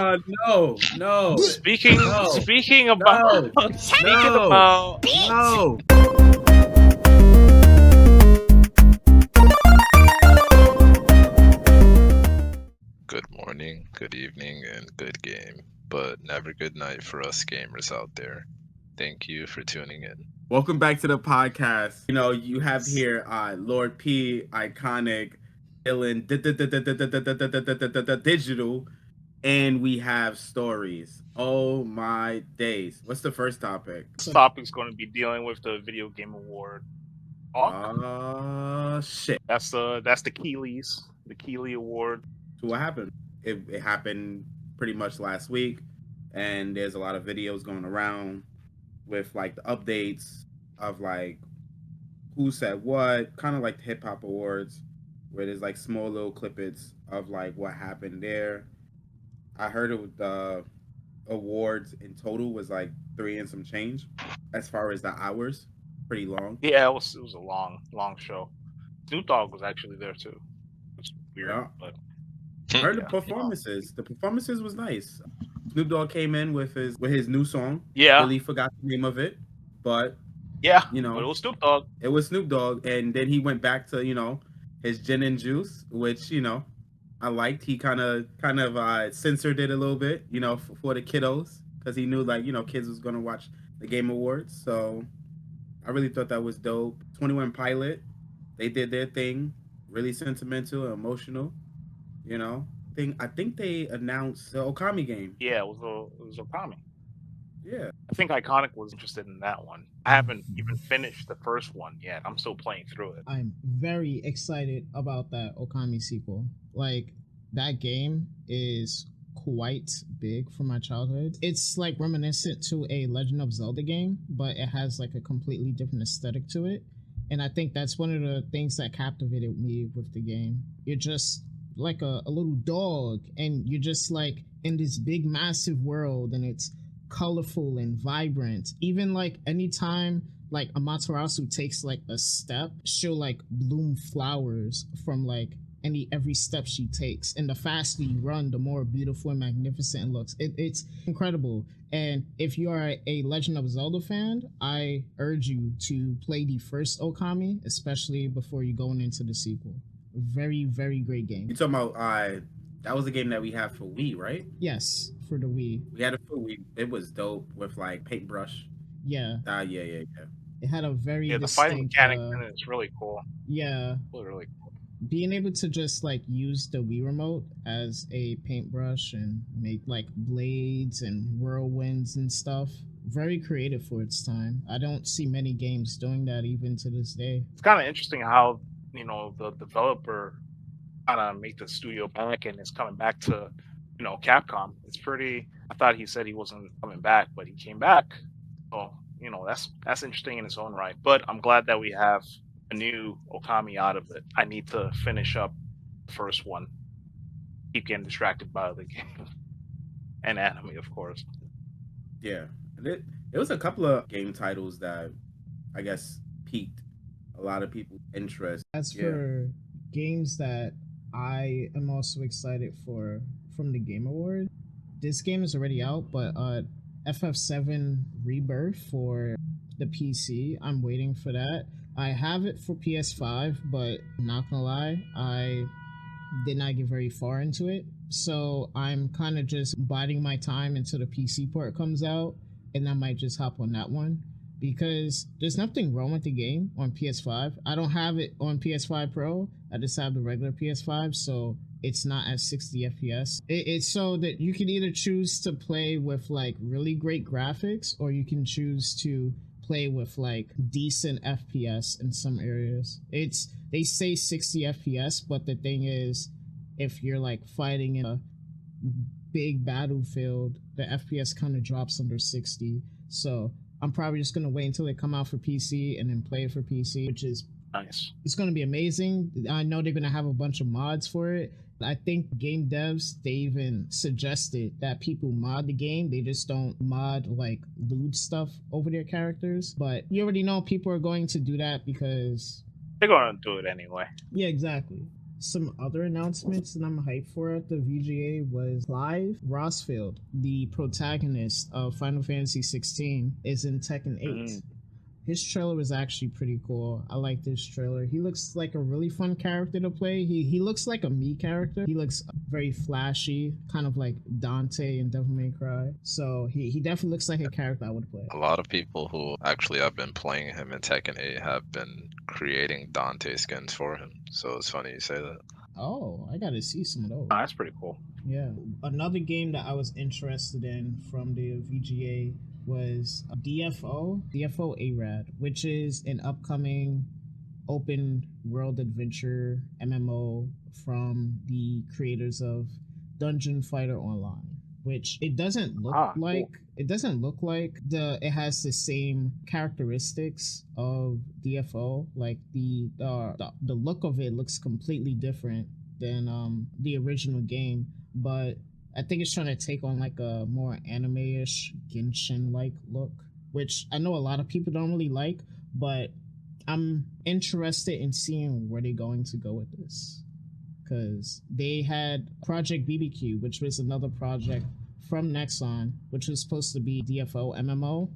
No. Speaking No. speaking about No. speaking No. about No. Good morning, good evening, and good game, but never good night for us gamers out there. Thank you for tuning in. Welcome back to the podcast. You know, you have here Lord P, Iconic, Dellyn Digital, and we have stories. Oh my days. What's the first topic? this topic's going to be dealing with the Video Game Award. Shit. That's the Keeleys, the Keeley Award. So what happened? It happened pretty much last week, and there's a lot of videos going around with like the updates of like who said what, kind of like the hip hop awards, where there's like small little clippets of like what happened there. I heard the awards in total was like 3 and some change, as far as the hours, pretty long. Yeah, it was a long show. Snoop Dogg was actually there too. It's weird, Yeah. but I heard the Yeah. performances. The performances was nice. Snoop Dogg came in with his new song. yeah, Really forgot the name of it, but yeah, you know, but it was Snoop Dogg. it was Snoop Dogg, and then he went back to his gin and juice, which I liked. He kind of censored it a little bit, for the kiddos, because he knew like kids was gonna watch the Game Awards. So I really thought that was dope. 21 Pilot, they did their thing, really sentimental and emotional. I think they announced the Okami game. Yeah, it was Okami. Yeah. I think Iconic was interested in that one. I haven't even finished the first one yet. I'm still playing through it. I'm very excited about that Okami sequel. Like, that game is quite big for my childhood. It's like reminiscent to a Legend of Zelda game, but it has like a completely different aesthetic to it. And I think that's one of the things that captivated me with the game. You're just like a little dog, and you're just like in this big massive world, and it's colorful and vibrant. Even like anytime like Amaterasu takes like a step, she'll like bloom flowers from like every step she takes, and the faster you run, the more beautiful and magnificent it looks. It's incredible. And if you are a Legend of Zelda fan, I urge you to play the first Okami, especially before you going into the sequel. Very, very great game. You talking about that was a game that we had for Wii, right? Yes, for the Wii. We had it for Wii. It was dope with like paintbrush. Yeah. Yeah. It had a very the fighting mechanic in it is really cool. Yeah. Really cool. Being able to just like use the Wii remote as a paintbrush and make like blades and whirlwinds and stuff. Very creative for its time. I don't see many games doing that even to this day. It's kind of interesting how the developer kind of made the studio back and is coming back to Capcom. It's pretty. I thought he said he wasn't coming back, but he came back. So that's interesting in its own right. But I'm glad that we have a new Okami out of it. I need to finish up the first one. Keep getting distracted by the game and anime, of course. Yeah, there was a couple of game titles that I guess piqued a lot of people's interest. As for games that I am also excited for from the Game Award, this game is already out, but FF7 Rebirth for the PC, I'm waiting for that. I have it for PS5, but I'm not gonna lie, I did not get very far into it. So I'm kind of just biding my time until the PC port comes out, and I might just hop on that one. Because there's nothing wrong with the game on PS5. I don't have it on PS5 Pro. I just have the regular PS5, so it's not at 60 FPS. It's so that you can either choose to play with like really great graphics, or you can choose to play with like decent FPS in some areas. They say 60 FPS, but the thing is, if you're like fighting in a big battlefield, the FPS kind of drops under 60. So I'm probably just going to wait until they come out for PC and then play it for PC, which is nice. It's going to be amazing. I know they're going to have a bunch of mods for it. I think game devs, they even suggested that people mod the game. They just don't mod like lewd stuff over their characters. But you already know people are going to do that because they're going to do it anyway. Yeah, exactly. Some other announcements that I'm hyped for at the VGA was Clive Rossfield, the protagonist of Final Fantasy 16, is in Tekken 8. Mm. His trailer was actually pretty cool. I like this trailer. He looks like a really fun character to play. He looks like a Mii character. He looks very flashy, kind of like Dante in Devil May Cry. So he definitely looks like a character I would play. A lot of people who actually have been playing him in Tekken 8 have been creating Dante skins for him. So it's funny you say that. Oh, I gotta see some of those. Oh, that's pretty cool. Yeah. Another game that I was interested in from the VGA was DFO ARAD, which is an upcoming open world adventure MMO from the creators of Dungeon Fighter Online, which it doesn't look like cool. it has the same characteristics of DFO. Like the look of it looks completely different than the original game, but I think it's trying to take on like a more anime-ish Genshin-like look, which I know a lot of people don't really like, but I'm interested in seeing where they're going to go with this. Because they had Project BBQ, which was another project from Nexon, which was supposed to be DFO MMO,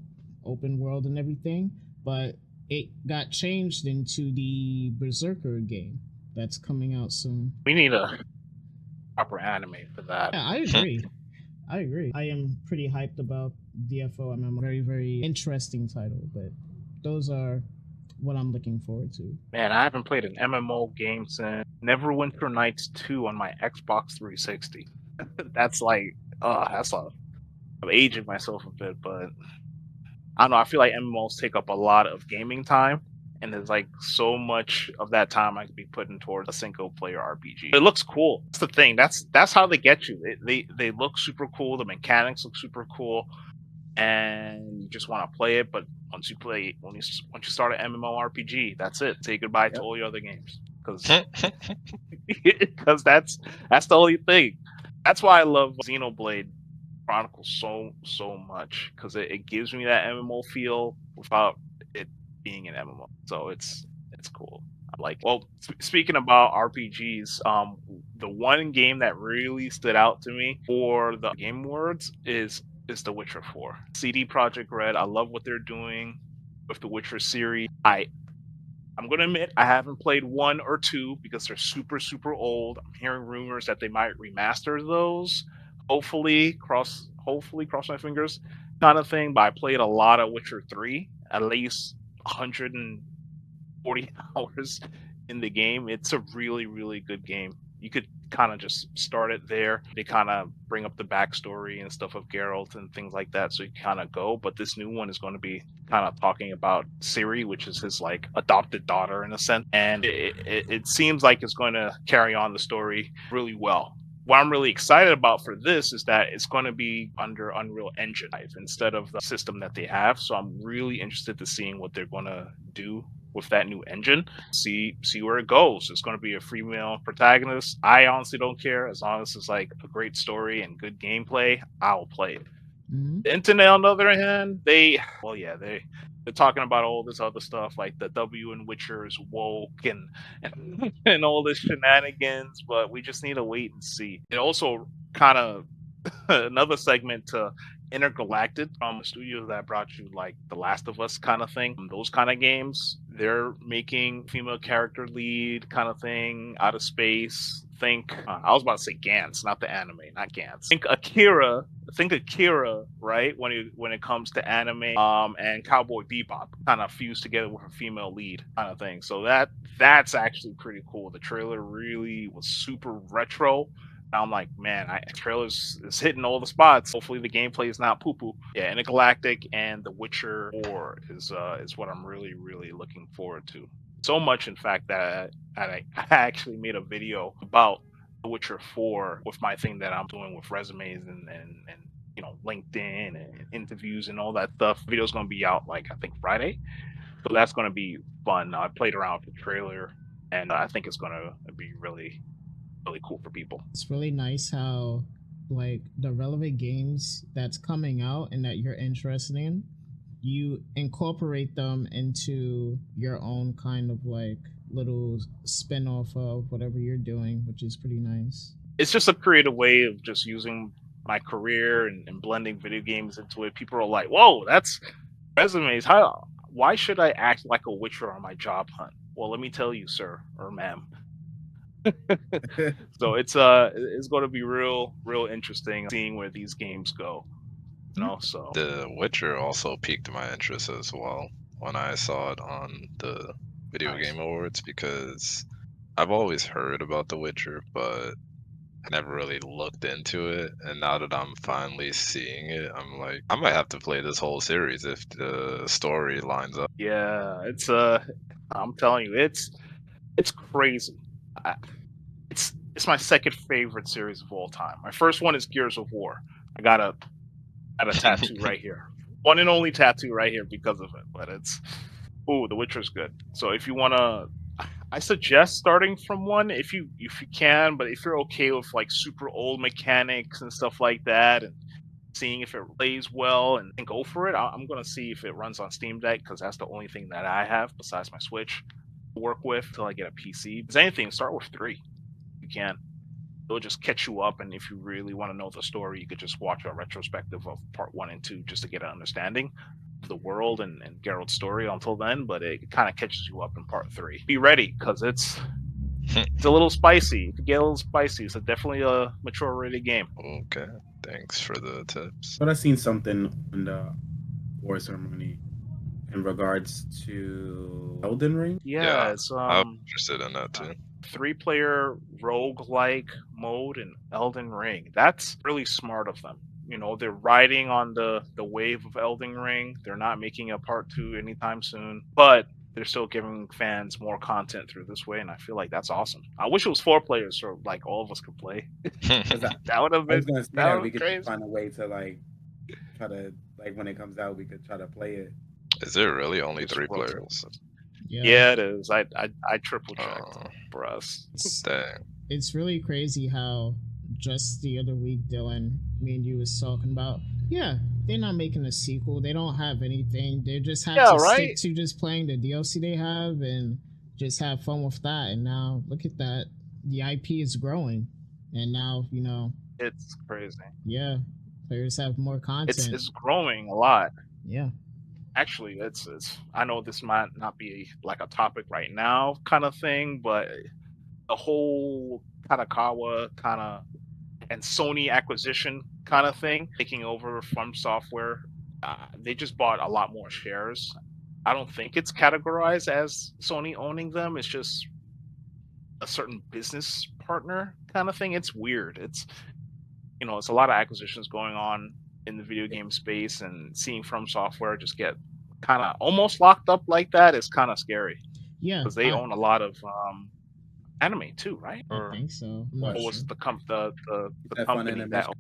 open world and everything, but it got changed into the Berserker game that's coming out soon. We need a proper anime for that. Yeah, I agree. I am pretty hyped about DFO MMO. Very, very interesting title, but those are what I'm looking forward to. Man, I haven't played an MMO game since Neverwinter Nights 2 on my Xbox 360. That's like, I'm aging myself a bit, but I don't know. I feel like MMOs take up a lot of gaming time, and there's like so much of that time I could be putting towards a single player RPG. It looks cool. That's the thing. That's how they get you. They look super cool. The mechanics look super cool, and you just want to play it. But once you start an MMORPG, that's it. Say goodbye to all your other games, because that's the only thing. That's why I love Xenoblade Chronicles so much, because it gives me that MMO feel without it being an MMO. So it's cool. I like it. Well, speaking about RPGs, the one game that really stood out to me for the Game Awards is The Witcher 4. CD Projekt Red, I love what they're doing with the Witcher series. I'm gonna admit I haven't played 1 or 2 because they're super old. I'm hearing rumors that they might remaster those. Hopefully cross my fingers kind of thing. But I played a lot of Witcher 3, at least 140 hours in the game. It's a really good game. You could kind of just start it there. They kind of bring up the backstory and stuff of Geralt and things like that, so you kind of go. But this new one is going to be kind of talking about Ciri, which is his like adopted daughter in a sense, and it seems like it's going to carry on the story really well. What I'm really excited about for this is that it's going to be under Unreal Engine instead of the system that they have. So I'm really interested to seeing what they're going to do with that new engine. See where it goes. It's going to be a female protagonist. I honestly don't care, as long as it's like a great story and good gameplay. I'll play it. Mm-hmm. The internet, on the other hand, they're talking about all this other stuff, like the W in Witcher is woke and all this shenanigans, but we just need to wait and see. It also kind of another segment to Intergalactic, from the studio that brought you like The Last of Us kind of thing. Those kind of games, they're making female character lead kind of thing out of space. I was about to say Gantz, not the anime, not Gantz. Think Akira, right? When it comes to anime, and Cowboy Bebop kind of fused together with a female lead kind of thing. So that's actually pretty cool. The trailer really was super retro. I'm like, man, trailers is hitting all the spots. Hopefully the gameplay is not poo-poo. Yeah, Intergalactic and The Witcher 4 is what I'm really looking forward to. So much, in fact, that I actually made a video about The Witcher 4 with my thing that I'm doing with resumes and LinkedIn and interviews and all that stuff. The video's going to be out like I think Friday, so that's going to be fun. I played around with the trailer, and I think it's going to be really cool for people. It's really nice how like the relevant games that's coming out and that you're interested in, you incorporate them into your own kind of like little spin off of whatever you're doing, which is pretty nice. It's just a creative way of just using my career and blending video games into it. People are like, "Whoa, that's resumes. Why should I act like a Witcher on my job hunt?" Well, let me tell you, sir or ma'am. So it's going to be real interesting seeing where these games go. So The Witcher also piqued my interest as well when I saw it on the Video Nice. Game Awards, because I've always heard about The Witcher, but I never really looked into it. And now that I'm finally seeing it, I'm like, I might have to play this whole series if the story lines up. yeah, it's I'm telling you, it's crazy. It's my second favorite series of all time. My first one is Gears of War. I got a tattoo right here, one and only tattoo right here because of it. But The Witcher's good. So if you wanna, I suggest starting from one if you can. But if you're okay with like super old mechanics and stuff like that, and seeing if it plays well, and go for it. I'm gonna see if it runs on Steam Deck because that's the only thing that I have besides my Switch to work with till I get a PC. If there's anything, start with 3. You can. It'll just catch you up, and if you really want to know the story, you could just watch a retrospective of part 1 and 2 just to get an understanding of the world and Geralt's story until then. But it kind of catches you up in part 3. Be ready because it's a little spicy. It could get a little spicy. It's definitely a mature rated game. Okay, thanks for the tips. But I seen something in the award ceremony in regards to Elden Ring. Yeah, it's I'm interested in that too. 3-player roguelike mode in Elden Ring. That's really smart of them. They're riding on the wave of Elden Ring. They're not making a part 2 anytime soon, but they're still giving fans more content through this way, and I feel like that's awesome. I wish it was 4 players so like all of us could play. That would have I was been gonna say that we could crazy. find a way to like try to like when it comes out, we could try to play it. Is it really only Just 3 rotate. players? Yeah, it is. I triple checked for us. Dang. It's really crazy how just the other week, Dylan, me and you was talking about, yeah, they're not making a sequel. They don't have anything. They just have to stick to just playing the DLC they have and just have fun with that. And now look at that. The IP is growing. And now, It's crazy. Yeah. Players have more content. It's growing a lot. Yeah. Actually, it's I know this might not be like a topic right now kind of thing, but the whole Katakawa and Sony acquisition kind of thing, taking over from software, they just bought a lot more shares. I don't think it's categorized as Sony owning them. It's just a certain business partner kind of thing. It's weird. It's a lot of acquisitions going on in the video game space, and seeing From Software just get kind of almost locked up like that is kind of scary. Yeah, because they own a lot of anime too, right? I think so. What was sure. the company F1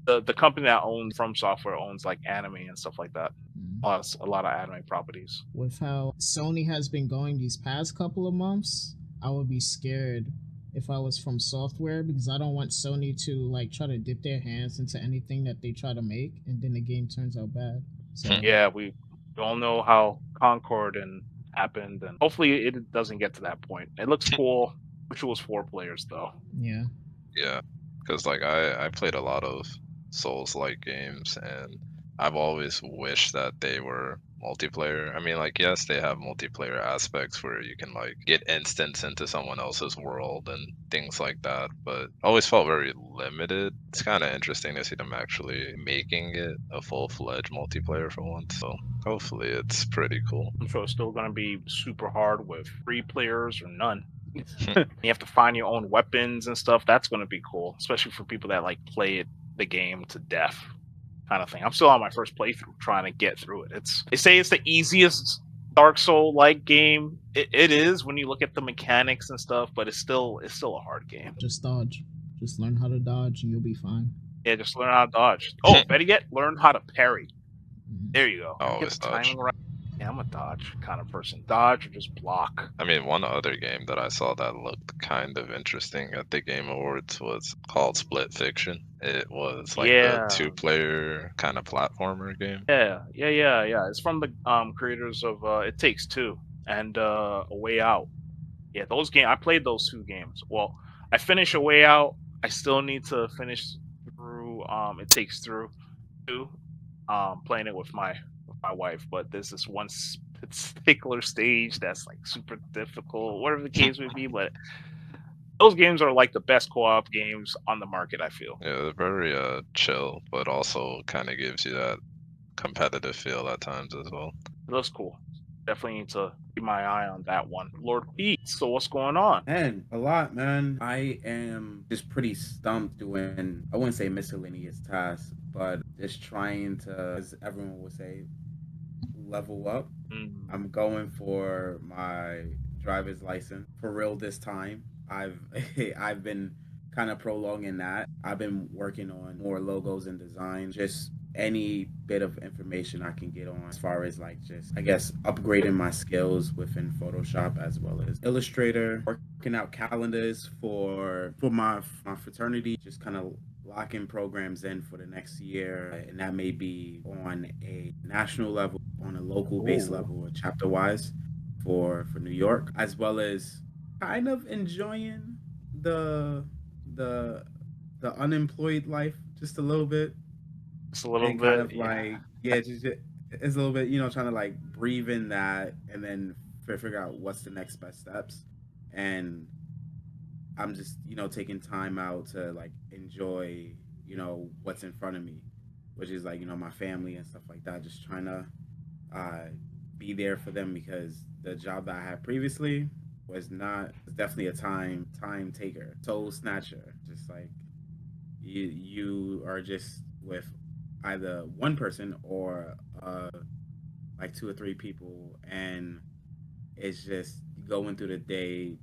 that the company that owns From Software owns like anime and stuff like that. Mm. A lot of anime properties. With how Sony has been going these past couple of months, I would be scared if I was From Software, because I don't want Sony to like try to dip their hands into anything that they try to make and then the game turns out bad. So Yeah, we all know how Concord happened, and hopefully it doesn't get to that point. It looks cool. Wish it was 4 players though. yeah. Yeah, because like I played a lot of Souls-like games, and I've always wished that they were multiplayer. I mean, like, yes, they have multiplayer aspects where you can like get instance into someone else's world and things like that, but always felt very limited. It's kind of interesting to see them actually making it a full-fledged multiplayer for once. So hopefully it's pretty cool. I'm sure it's still going to be super hard with 3 players or none. You have to find your own weapons and stuff. That's going to be cool, especially for people that like play the game to death kind of thing. I'm still on my first playthrough trying to get through it. They say it's the easiest Dark Soul like game. It is when you look at the mechanics and stuff, but it's still a hard game. Just dodge. Just learn how to dodge and you'll be fine. Yeah, just learn how to dodge. Oh, better yet, learn how to parry. There you go. Oh, Get it's the dodge. timing right. Yeah, I'm a dodge kind of person. Dodge or just block. I mean, one other game that I saw that looked kind of interesting at the Game Awards was called Split Fiction. It was like a 2-player kind of platformer game. Yeah. It's from the creators of It Takes Two and A Way Out. Yeah, those games. I played those 2 games. Well, I finished A Way Out. I still need to finish through It Takes Through too. Playing it with my wife, but there's this one particular stage that's like super difficult, whatever the case would be. But those games are like the best co-op games on the market, I feel. Yeah, they're very chill, but also kind of gives you that competitive feel at times as well. It looks cool. Definitely need to keep my eye on that one. Lord Pete, so what's going on? Man, a lot, man. I am just pretty stumped doing, I wouldn't say miscellaneous tasks, but just trying to, as everyone would say, level up. Mm. I'm going for my driver's license for real this time. I've I've been kind of prolonging that. I've been working on more logos and design, just any bit of information I can get on as far as like just I guess upgrading my skills within Photoshop as well as Illustrator, working out calendars for my fraternity, just kind of locking programs in for the next year, and that may be on a national level, on a local base Ooh. level, or chapter wise for New York, as well as kind of enjoying the the the unemployed life just a little bit, Just a little and kind bit, of yeah. like yeah, just it's a little bit, trying to like breathe in that, and then figure out what's the next best steps. And I'm just, taking time out to like enjoy, what's in front of me, which is like, my family and stuff like that. Just trying to uh, be there for them, because the job that I had previously was definitely a time taker, soul snatcher. Just like you are just with either one person or like two or three people, and it's just going through the day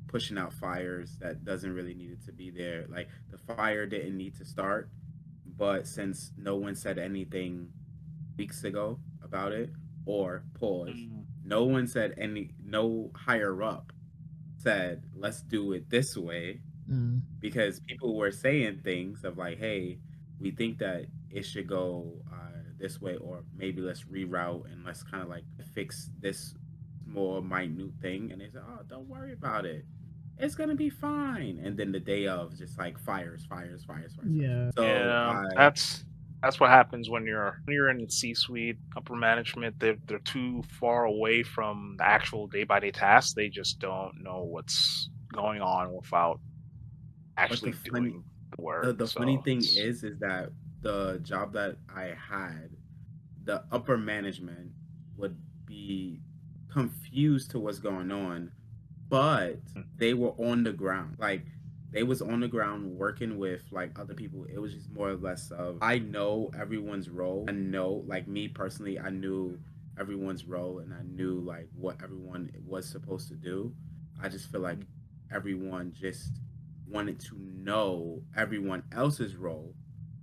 pushing out fires that doesn't really need it to be there. Like the fire didn't need to start, but since no one said anything weeks ago about it, or pause, Mm. no higher up said let's do it this way, because people were saying things of like, hey, we think that it should go this way, or maybe let's reroute and let's kind of like fix this more minute thing. And they said, oh, don't worry about it, it's gonna be fine. And then the day of, just like fires. Yeah. So Yeah, I that's what happens when you're in the C-suite, upper management. They're too far away from the actual day-by-day tasks. They just don't know what's going on without but actually doing the work. the funny So thing it's is that the job that I had, the upper management would be confused to what's going on, but they were on the ground. Like they was on the ground working with like other people. It was just more or less of, I know everyone's role. I know, like me personally, I knew everyone's role, and I knew like what everyone was supposed to do. I just feel like everyone just wanted to know everyone else's role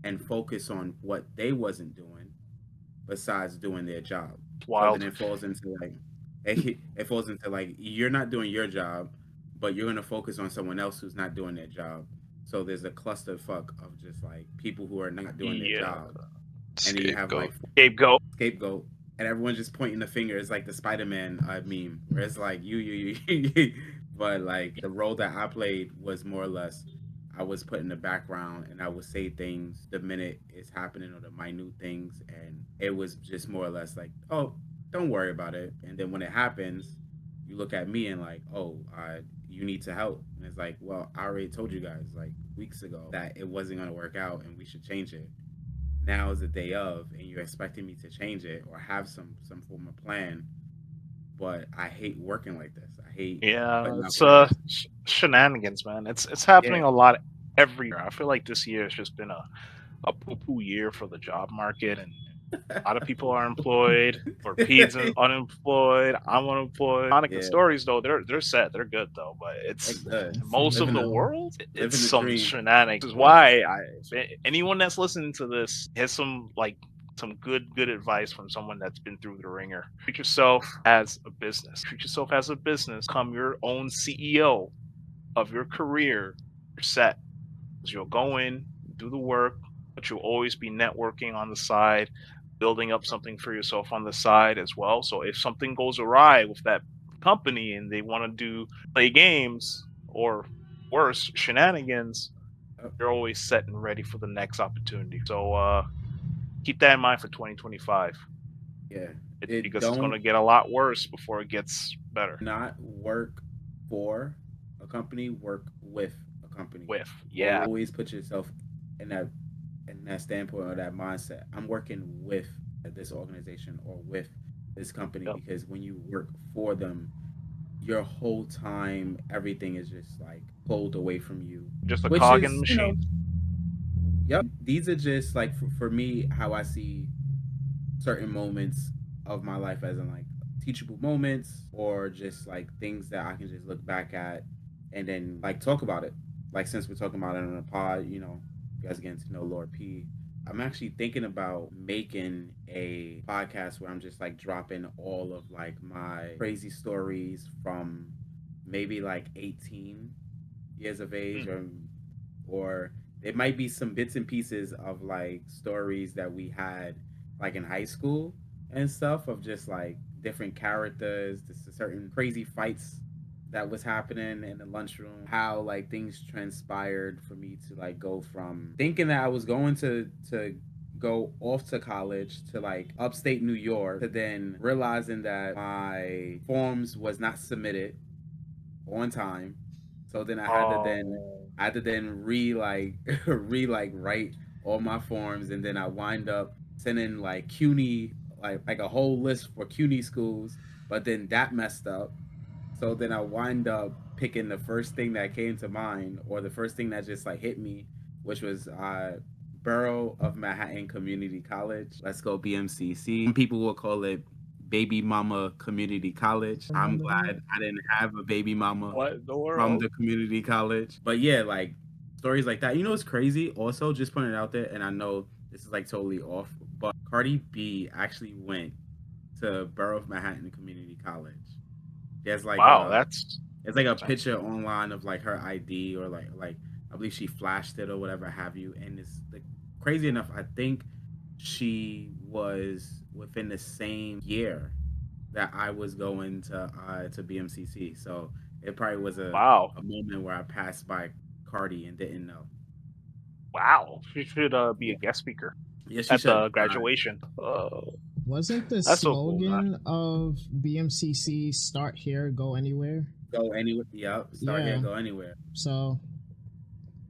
and focus on what they wasn't doing besides doing their job. So then wild. it falls into like it falls into like, you're not doing your job, but you're gonna focus on someone else who's not doing their job. So there's a clusterfuck of just like people who are not doing their Yeah, job, and then you have Scapegoat. like scapegoat. scapegoat, and everyone's just pointing the finger. It's like the Spider-Man meme, where it's like you. But like the role that I played was more or less, I was put in the background, and I would say things the minute it's happening, or the minute things, and it was just more or less like, oh, don't worry about it. And then when it happens, you look at me and like, oh, you need to help. And it's like, well, I already told you guys like weeks ago that it wasn't gonna work out and we should change it. Now is the day of, and you're expecting me to change it or have some form of plan. But I hate working like this. I hate Yeah, putting out it's plans. shenanigans, man. It's happening Yeah, a lot every year. I feel like this year has just been a poo-poo year for the job market, and a lot of people are employed, or P's unemployed. I'm unemployed. Hanukkah yeah, stories though, they're set, they're good though. But they're it's good. most of Living the the world, it's living the some dream. shenanigans. This is Yeah, why anyone that's listening to this has some good advice from someone that's been through the ringer. Treat yourself as a business. Treat yourself as a business. Become your own CEO of your career. You're set. 'Cause you'll go in, do the work, but you'll always be networking on the side, building up something for yourself on the side as well. So if something goes awry with that company and they want to play games or worse shenanigans, they're always set and ready for the next opportunity. So keep that in mind for 2025. Yeah. Because it's going to get a lot worse before it gets better. Not work for a company, work with a company. Yeah. Always put yourself in that standpoint or that mindset. I'm working with this organization or with this company, because when you work for them, your whole time, everything is just like pulled away from you. Just a cog in the machine. Yep. These are just like for me how I see certain moments of my life as in like teachable moments, or just like things that I can just look back at and then like talk about it. Like since we're talking about it on a pod, you guys getting to know Lord P. I'm actually thinking about making a podcast where I'm just like dropping all of like my crazy stories from maybe like 18 years of age, or it might be some bits and pieces of like stories that we had like in high school and stuff, of just like different characters, just certain crazy fights that was happening in the lunchroom, how like things transpired for me to like go from thinking that I was going to go off to college to like upstate New York, to then realizing that my forms was not submitted on time. So then I had to then re write all my forms, and then I wind up sending like CUNY, like a whole list for CUNY schools, but then that messed up. So then I wind up picking the first thing that came to mind, or the first thing that just like hit me, which was Borough of Manhattan Community College. Let's go BMCC. Some people will call it Baby Mama Community College. I'm glad I didn't have a baby mama from the community college. But yeah, like stories like that. You know what's crazy? Also, just putting it out there, and I know this is like totally off, but Cardi B actually went to Borough of Manhattan Community College. There's like it's like a picture online of like her ID, or like I believe she flashed it or whatever have you. And it's like crazy enough, I think she was within the same year that I was going to BMCC. So it probably was a moment where I passed by Cardi and didn't know. Wow, she should be a guest speaker at the graduation. Wasn't the slogan of BMCC "Start here, go anywhere"? Go anywhere. Yep. Start here, go anywhere. So,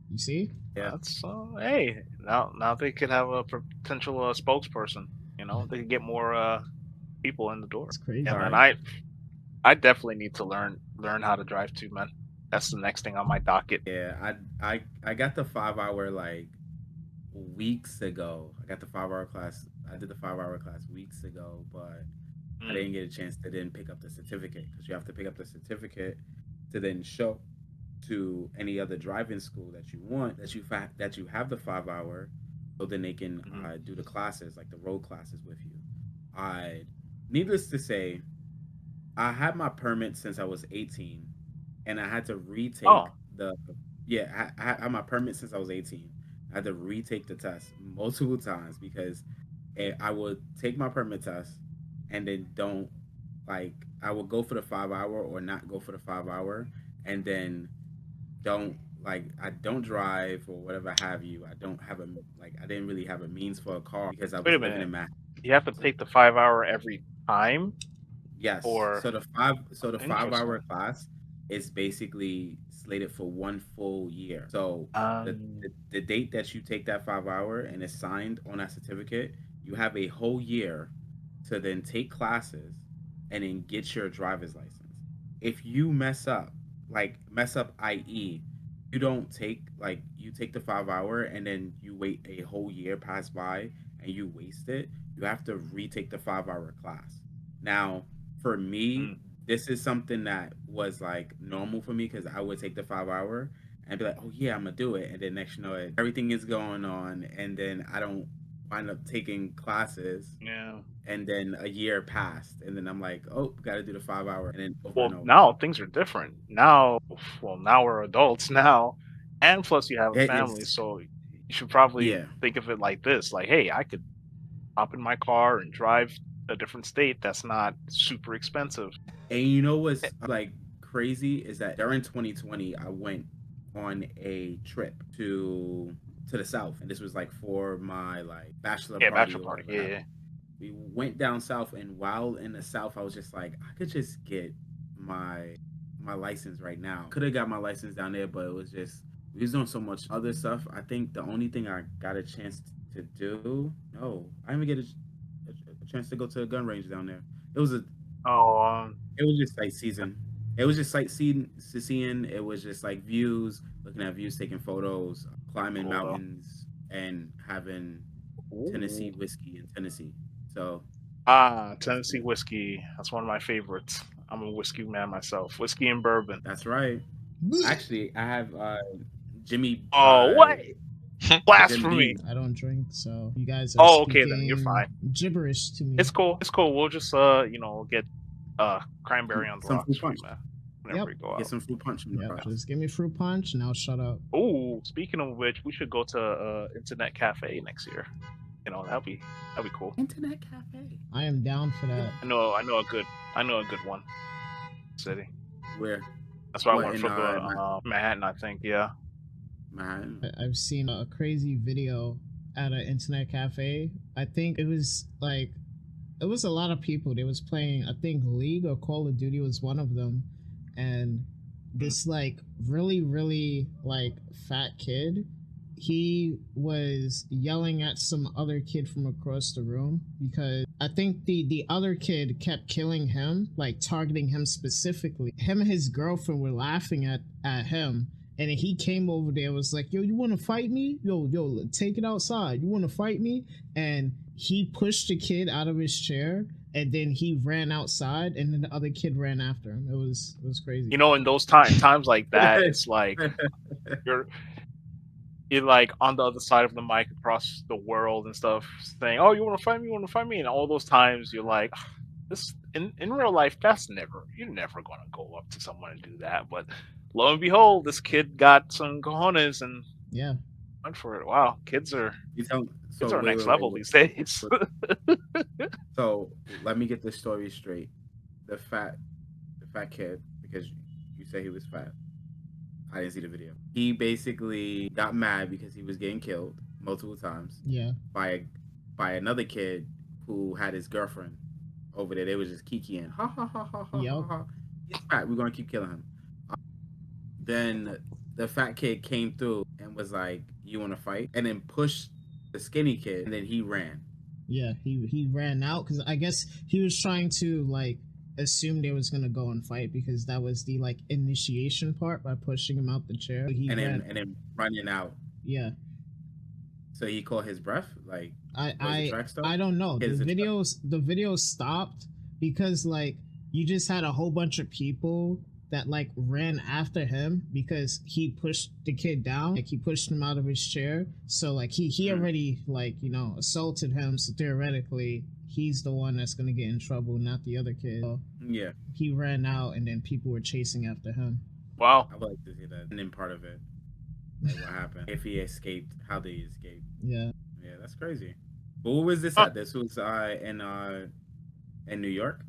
you see? Yeah. That's hey. Now they could have a potential spokesperson. They could get more people in the door. It's crazy. Yeah, man. I definitely need to learn how to drive too, man. That's the next thing on my docket. Yeah, I got the 5-hour like weeks ago. I got the 5-hour class. I did the 5-hour class weeks ago, but I didn't get a chance to then pick up the certificate, because you have to pick up the certificate to then show to any other driving school that you want that you have the 5-hour, so then they can do the classes, like the road classes with you. Needless to say, I had my permit since I was 18, and I had to retake I had my permit since I was 18. I had to retake the test multiple times, because I would take my permit test and then I would go for the 5-hour or not go for the 5-hour, and then I don't drive or whatever have you. I didn't really have a means for a car, because I was living in Manhattan. You have to take the 5-hour every time? Yes. So the 5-hour class is basically slated for 1 full year. So the date that you take that 5-hour and it's signed on that certificate, you have a whole year to then take classes and then get your driver's license. If you mess up, i.e., you don't take you take the 5-hour and then you wait a whole year pass by and you waste it, you have to retake the 5-hour class. Now, for me, this is something that was like normal for me, because I would take the 5-hour and be like, oh yeah, I'm gonna do it, and then next everything is going on, and then I don't wind up taking classes. Yeah. And then a year passed, and then I'm like, oh, gotta do the 5-hour, and then over and over. Now things are different. Now we're adults now, and plus you have a family, so you should probably think of it like this: like, hey, I could hop in my car and drive a different state that's not super expensive. And you know what's like crazy is that during 2020, I went on a trip to the south, and this was like for my like bachelor Yeah, party bachelor or party. whatever Yeah. happened. We went down south, and while in the south, I was just like, I could just get my license right now. Could have got my license down there, but it was just we was doing so much other stuff. I think the only thing I got a chance to do, no, I didn't even get a chance to go to a gun range down there. It was a Oh, it was just sightseeing. It was just sightseeing. It was just like views, looking at views, taking photos, climbing cool though. mountains, and having Tennessee Ooh. whiskey in Tennessee. So Tennessee whiskey. That's one of my favorites. I'm a whiskey man myself. Whiskey and bourbon. that's right. Actually, I have Jimmy. Oh, what? Jim Blasphemy. Beam. I don't drink, so you guys are Oh, okay, then you're speaking fine. gibberish to me. It's cool. It's cool. We'll just get cranberry on the Some rocks fruit for you, punch. man. Whenever we go Get out. some fruit punch from the Yeah, crowd. just give me fruit punch and I'll shut up. Oh, speaking of which, we should go to internet cafe next year. That'd be cool. Internet cafe. I am down for that. I know a good one. City. Where? That's why I What, went in, for the Manhattan, I think. Yeah. Manhattan? I've seen a crazy video at an internet cafe. I think it was a lot of people. They was playing, I think League or Call of Duty was one of them, and this like really really like fat kid, he was yelling at some other kid from across the room because I think the other kid kept killing him, like targeting him specifically. Him and his girlfriend were laughing at him, and he came over there, was like, yo, you want to fight me? Yo, take it outside. You want to fight me? And he pushed the kid out of his chair, and then he ran outside, and then the other kid ran after him. It was crazy. In those times like that, it's like you're like on the other side of the mic across the world and stuff, saying, "Oh, you want to fight me? You want to fight me?" And all those times, you're like, "This in real life, you're never gonna go up to someone and do that." But lo and behold, this kid got some cojones and Yeah. went for it. Wow, kids are Wait, next level these days. So let me get this story straight. The fat kid, because you say he was fat. I didn't see the video. He basically got mad because he was getting killed multiple times. Yeah. By another kid who had his girlfriend over there. They was just kikiing. Ha ha ha ha ha Yep. ha ha. He's fat. We're gonna keep killing him. Then the fat kid came through and was like, "You want to fight?" And then pushed the skinny kid, and then he ran. Yeah, he ran out because I guess he was trying to like assume they was gonna go and fight because that was the like initiation part by pushing him out the chair. And then running out. Yeah. So he caught his breath. Like I don't know. The video stopped because like you just had a whole bunch of people that like ran after him because he pushed the kid down, like he pushed him out of his chair. So like he already like assaulted him. So theoretically, he's the one that's gonna get in trouble, not the other kid. So yeah, he ran out, and then people were chasing after him. Wow, I would like to see that. And then part of it, like what happened, if he escaped, how did he escape? Yeah, that's crazy. But what was this at? This was in New York.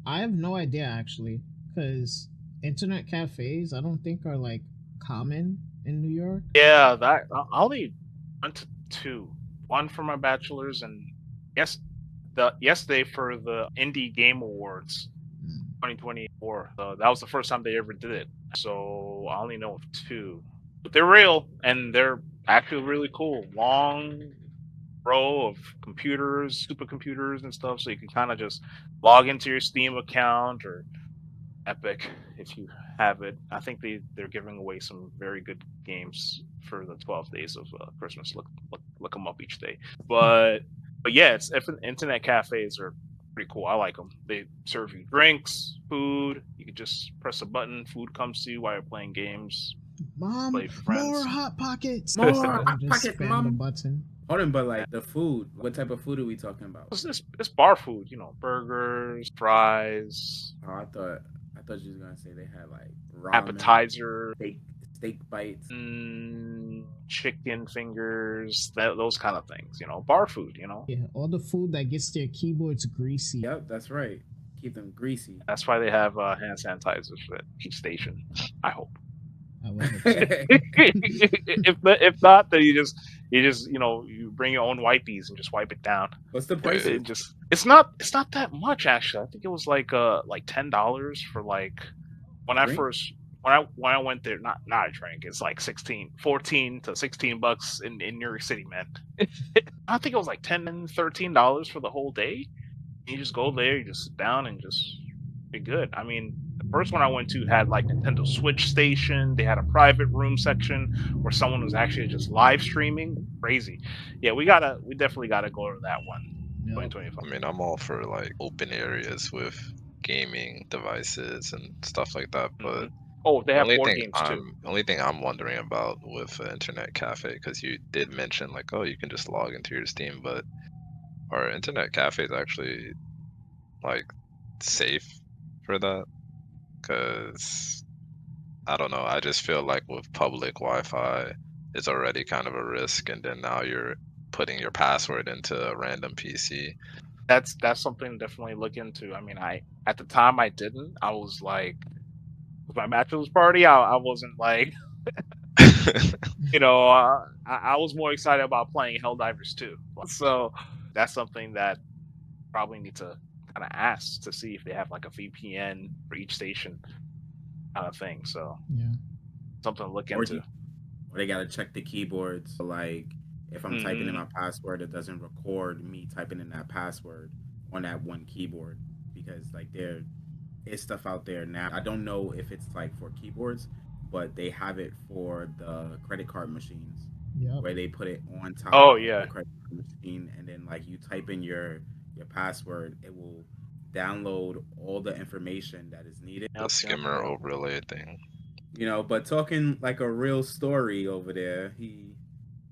I have no idea actually, because internet cafes I don't think are like common in New York. Yeah, that I only went to two. One for my bachelor's, and yesterday for the Indie Game Awards 2024. That was the first time they ever did it. So I only know of two, but they're real and they're actually really cool. Long row of computers, supercomputers and stuff, so you can kind of just log into your Steam account or Epic if you have it. I think they're giving away some very good games for the 12 days of Christmas. Look them up each day. But yeah, internet cafes are pretty cool. I like them. They serve you drinks, food. You can just press a button, food comes to you while you're playing games. Mom, play with friends. more hot pockets. More Just hot pockets, spam Mom. the button. Hold on, but like the food, what type of food are we talking about? It's bar food, burgers, fries. Oh, I thought you was gonna say they had like ramen, Appetizer, steak bites. Chicken fingers, those kind of things. Bar food. Yeah, all the food that gets their keyboards greasy. Yep, that's right. Keep them greasy. That's why they have hand sanitizers at each station. I hope. I would hope so. if not, then you bring your own wipies and just wipe it down. What's the price? It's not that much actually. I think it was like $10 for like when I went there. Not a drink. It's like 14 to $16 in New York City, man. I think it was like $13 for the whole day. You just go there, you just sit down and just be good. I mean, the first one I went to had like Nintendo Switch station. They had a private room section where someone was actually just live streaming. Crazy. Yeah, we definitely gotta go to that one. Yep. 2025. I mean, I'm all for like open areas with gaming devices and stuff like that, but they have board games too. The only thing I'm wondering about with an internet cafe, because you did mention like, oh, you can just log into your Steam, but are internet cafes actually like safe for that? Because I don't know, I just feel like with public Wi-Fi, it's already kind of a risk, and then now you're putting your password into a random PC. That's something to definitely look into. I mean, at the time I didn't. I was like, with my bachelor's party, I wasn't like, I was more excited about playing Helldivers 2. So that's something that probably need to kind of ask to see if they have like a VPN for each station kind of thing. So yeah, something to look into. Or they gotta check the keyboards. Like if I'm typing in my password, it doesn't record me typing in that password on that one keyboard, because like there is stuff out there now. I don't know if it's like for keyboards, but they have it for the credit card machines. Yep. Where they put it on top of the credit card machine, and then like you type in your password, it will download all the information that is needed. The skimmer overlay thing. But talking like a real story over there,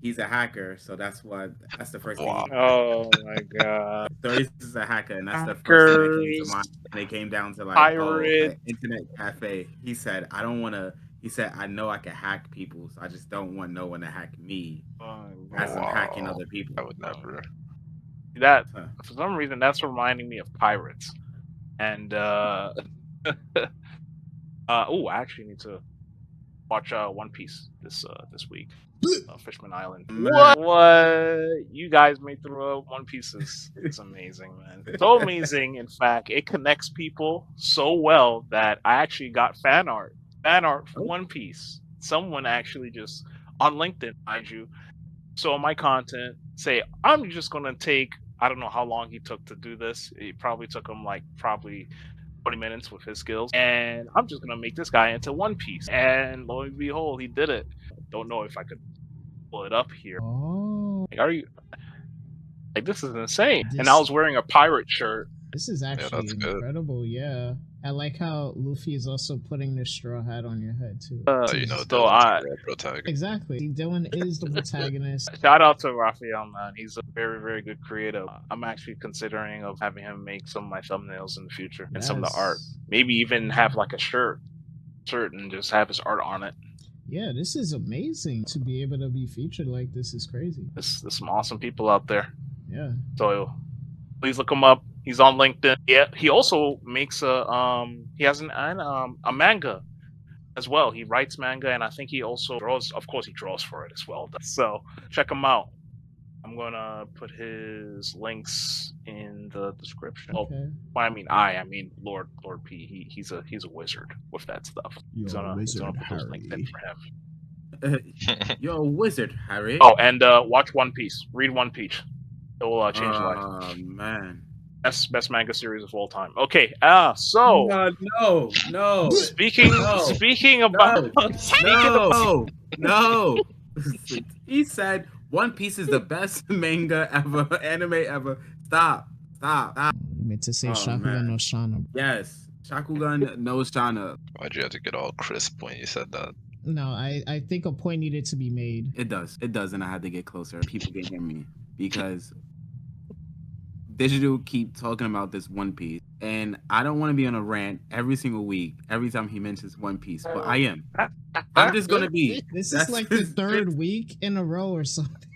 he's a hacker, so that's the first thing. Oh my god! Stories is a hacker, and that's the first thing that came to mind. And it came down to like, an internet cafe. He said, "I don't want to." He said, "I know I can hack people, so I just don't want no one to hack me as I'm hacking other people." I would never. That for some reason that's reminding me of pirates, and I actually need to watch One Piece this week. Fishman Island. What you guys made through One Piece is amazing, man. So amazing. In fact, it connects people so well that I actually got fan art for One Piece. Someone actually just on LinkedIn, mind you, saw my content, say I'm just gonna take. I don't know how long he took to do this. It probably took him 20 minutes with his skills, and I'm just gonna make this guy into One Piece. And lo and behold, he did it. Don't know if I could pull it up here. Oh, like, are you like this is insane? And I was wearing a pirate shirt. This is actually incredible. Yeah, I like how Luffy is also putting the straw hat on your head too. Dylan's the protagonist. Exactly, Dylan is the protagonist. Shout out to Raphael, man. He's a very, very good creative. I'm actually considering of having him make some of my thumbnails in the future and some of the art. Maybe even have like a shirt and just have his art on it. Yeah, this is amazing. To be able to be featured like this is crazy. There's some awesome people out there. Yeah. So please look him up. He's on LinkedIn. Yeah, he also makes he has a manga as well. He writes manga, and I think he also draws. Of course, he draws for it as well. So check him out. I'm gonna put his links in the description. Okay. I mean Lord P. He's a wizard with that stuff. He's gonna put those links in for him. You're a wizard, Harry. Oh, and watch One Piece. Read One Piece. It will change your life. Oh man. Best manga series of all time. Okay, so no. Speaking about no. He said One Piece is the best manga ever, anime ever. Stop. You meant to say Shakugan no Shana. Yes, Shakugan no Shana. Why'd you have to get all crisp when you said that? No, I think a point needed to be made. It does, and I had to get closer. People can hear me because Digital keep talking about this One Piece, and I don't want to be on a rant every single week, every time he mentions One Piece, but I am. I'm just gonna be. This That's is like the third week in a row or something.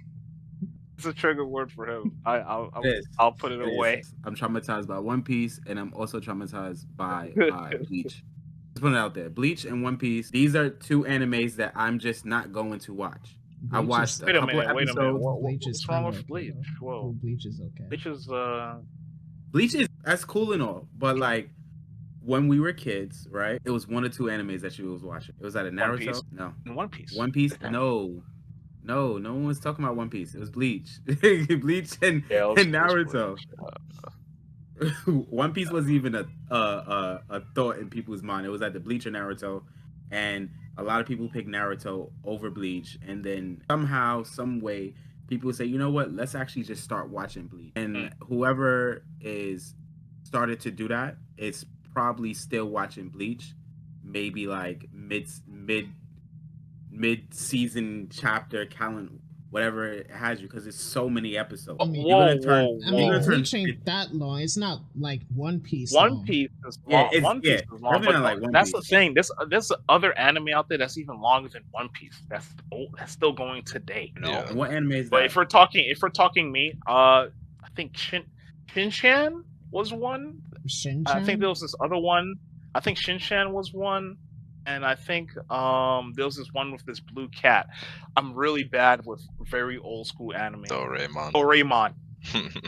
It's a trigger word for him. It is. I'll put it It away. is. I'm traumatized by One Piece, and I'm also traumatized by Bleach. Let's put it out there. Bleach and One Piece. These are two animes that I'm just not going to watch. I Bleach watched is- a Wait a couple minute. Wait a minute. episodes. Bleach is What's wrong kinda with okay, Bleach? though. Whoa. Bleach is okay. Bleach is Bleach is that's cool and all, but like when we were kids, right? It was one or two animes that you was watching. It was either One Piece? Naruto. No. in One Piece. One Piece? No, no one was talking about One Piece. It was Bleach. Bleach and Yeah, it was Naruto. Bleach. One Piece wasn't even a thought in people's mind. It was either Bleach or Naruto, and a lot of people pick Naruto over Bleach. And then somehow, some way, people say, you know what? Let's actually just start watching Bleach. And whoever is started to do that is probably still watching Bleach, maybe like mid season chapter calendar, whatever it has you, because it's so many episodes. I mean, You're gonna turn. Whoa, I You're mean, gonna turn. Bleach ain't that long. It's not like One Piece One long. Piece is Yeah, long. it's One Piece is long, definitely but not like One that's Piece. the thing. There's other anime out there that's even longer than One Piece. That's still going today. You know. Yeah. And what anime is But that? if we're talking me, I think Shin-Chan was one. Shin-Chan? I think there was this other one. I think Shin-Chan was one, and I think there was this one with this blue cat. I'm really bad with very old school anime. Doraemon.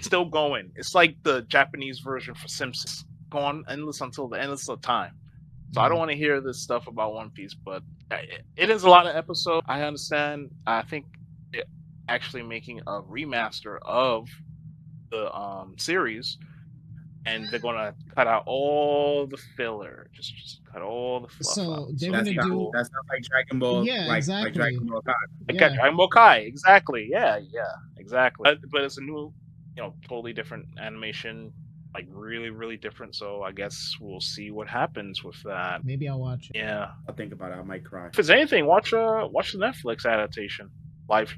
Still going. It's like the Japanese version for Simpsons. Go on endless until the endless of time. So I don't want to hear this stuff about One Piece, but it is a lot of episodes. I understand. I think it actually making a remaster of the series, and they're gonna cut out all the filler. Just cut all the fluff So out. they're That gonna sounds, do. that sounds like Dragon Ball. Yeah, like exactly. Dragon Ball Kai. Like Dragon Ball Kai, exactly. Yeah, exactly. But it's a new, totally different animation, like really, really different. So I guess we'll see what happens with that. Maybe I'll watch it. Yeah. I'll think about it. I might cry. If there's anything, watch the Netflix adaptation. Live.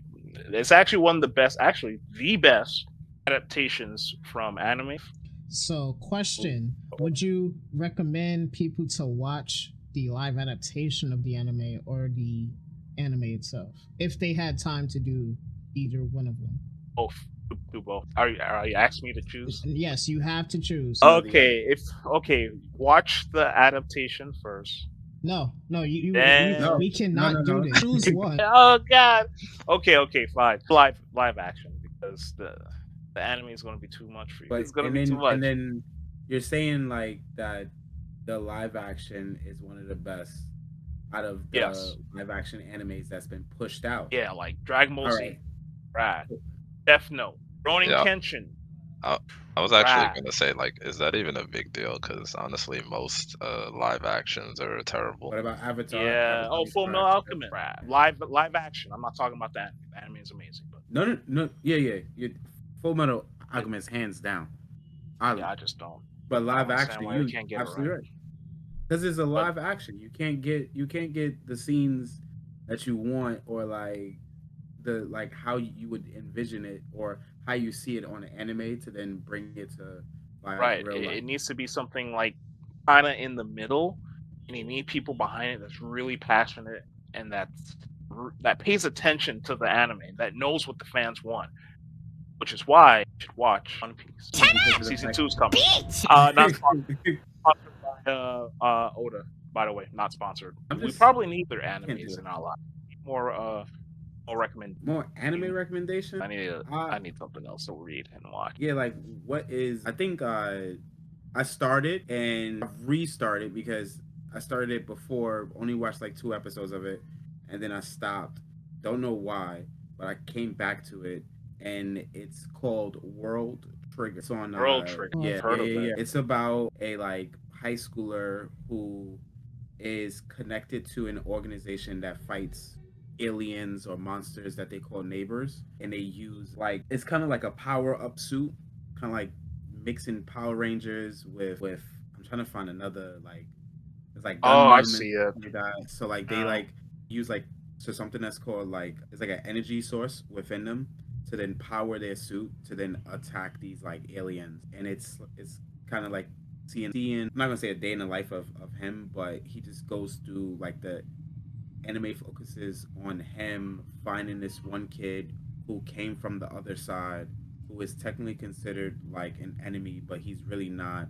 It's actually one of the best, actually the best adaptations from anime. So, question: would you recommend people to watch the live adaptation of the anime or the anime itself, if they had time to do either one of them? Both. Do both. Are you asking me to choose? Yes, you have to choose. Okay. Watch the adaptation first. No, we Then- cannot do this. Choose one. Oh God. Okay, fine. Live action, because the anime is going to be too much for you. But It's going to be too much. And then you're saying like that the live action is one of the best out of the live action animes that's been pushed out. Yeah, like Dragon Ball Z, Alright. Brad, Death Note, Ronin Yeah. Kenshin. I was actually Right. gonna say, like, is that even a big deal? Because honestly, most live actions are terrible. What about Avatar? Yeah. Avatar is Full Metal trash. Alchemist. Brad. Live action. I'm not talking about the anime. The anime is amazing, but No. Yeah. Full Metal Alchemist, hands down. I just don't. But live understand action, why they you can't get it absolutely right. right. Because it's a live action. You can't get the scenes that you want, or like how you would envision it, or how you see it on an anime to then bring it to Right. real life. It needs to be something like kind of in the middle, and you need people behind it that's really passionate and that pays attention to the anime, that knows what the fans want. Which is why you should watch One Piece. Season 2 is coming. Not sponsored by Oda, by the way, not sponsored. We probably need their animes in our life. More recommend. More anime recommendation. I need something else to read and watch. Yeah, like what is? I think I started and I've restarted because I started it before, only watched like 2 episodes of it, and then I stopped. Don't know why, but I came back to it, and it's called World Trigger. It's on World Trigger. Yeah, I've heard of it. It's about a like high schooler who is connected to an organization that fights aliens or monsters that they call neighbors, and they use like, it's kind of like a power up suit, kind of like mixing Power Rangers with I'm trying to find another, like, it's like Gundam I and see it. like that. So like they like use like something that's called like, it's like an energy source within them. to then power their suit to then attack these like aliens, and it's kind of like seeing. I'm not gonna say a day in the life of him, but he just goes through like the anime focuses on him finding this one kid who came from the other side, who is technically considered like an enemy, but he's really not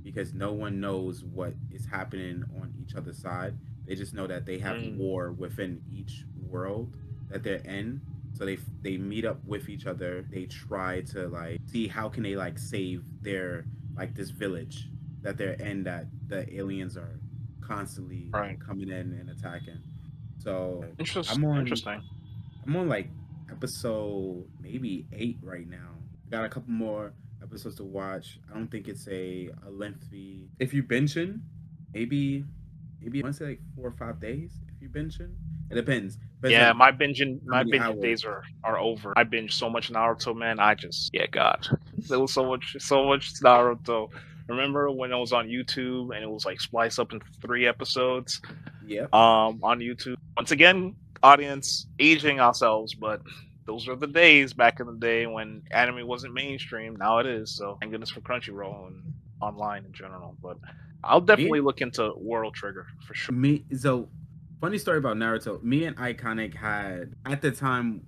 because no one knows what is happening on each other's side. They just know that they have Mm, war within each world that they're in. So they meet up with each other. They try to like see how can they like save their like this village that they're in that the aliens are constantly right. like coming in and attacking. So I'm Interest. on Interesting. I'm on like episode maybe 8 right now. Got a couple more episodes to watch. I don't think it's a lengthy. If you binging, maybe I want to say like 4 or 5 days. If you binging, it depends Yeah, on how my many binging hours. days are over. I binged so much Naruto, man. I just yeah, God, there was so much Naruto. Remember when it was on YouTube and it was like spliced up into 3 episodes Yep. on YouTube? Once again, audience aging ourselves, but those are the days back in the day when anime wasn't mainstream. Now it is. So thank goodness for Crunchyroll and online in general. But I'll Me definitely look into World Trigger for sure. me so funny story about Naruto. Me and Iconic had at the time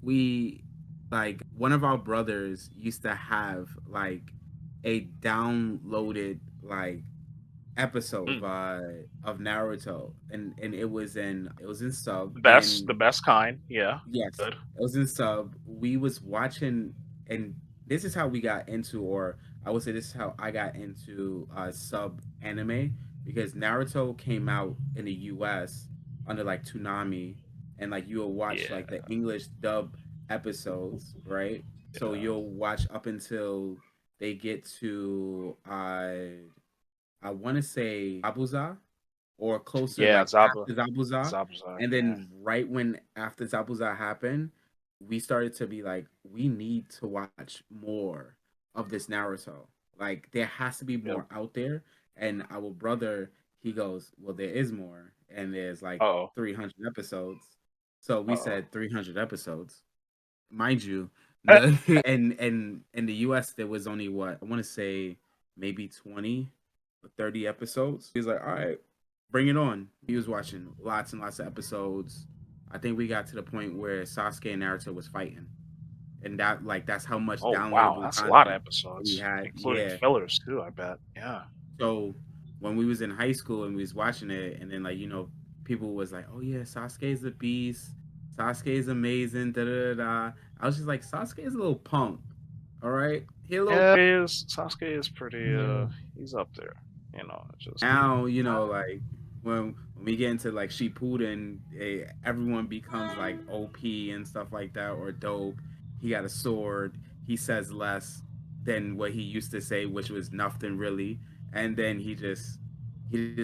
we like one of our brothers used to have like a downloaded like episode Mm. of Naruto, and it was in sub, The and best kind. Yeah, yes, good. it was in sub. We was watching, and this is how we got into, or I would say this is how I got into sub anime because Naruto came out in the U.S. under like Toonami, and like you'll watch Yeah, like the English dub episodes, right? So yeah, you'll watch up until they get to I want to say Zabuza or closer, yeah. like Zaba, after Zabuza. Zabuza. And Yeah. then right when after Zabuza happened, we started to be like, we need to watch more of this Naruto. Like there has to be Yep. more out there. And our brother, he goes, well, there is more, and there's like Oh. 300 episodes. So we Oh. said 300 episodes, mind you. The and in the US there was only what I want to say maybe 20 or 30 episodes. He was like, all right, bring it on. He was watching lots and lots of episodes. I think we got to the point where Sasuke and Naruto was fighting, and that like that's how much Oh wow, downloadable that's a lot of content we episodes, had. including Yeah. fillers too. I bet. Yeah. So when we was in high school and we was watching it, and then like people was like, "Oh yeah, Sasuke's a beast. Sasuke's amazing." Da da da. Da. I was just like, Sasuke's a little punk. All right, he a little. Yeah, Sasuke is pretty. Yeah. He's up there. You know, just Now like when we get into like Shippuden, everyone becomes like OP and stuff like that or dope. He got a sword. He says less than what he used to say, which was nothing really. And then he just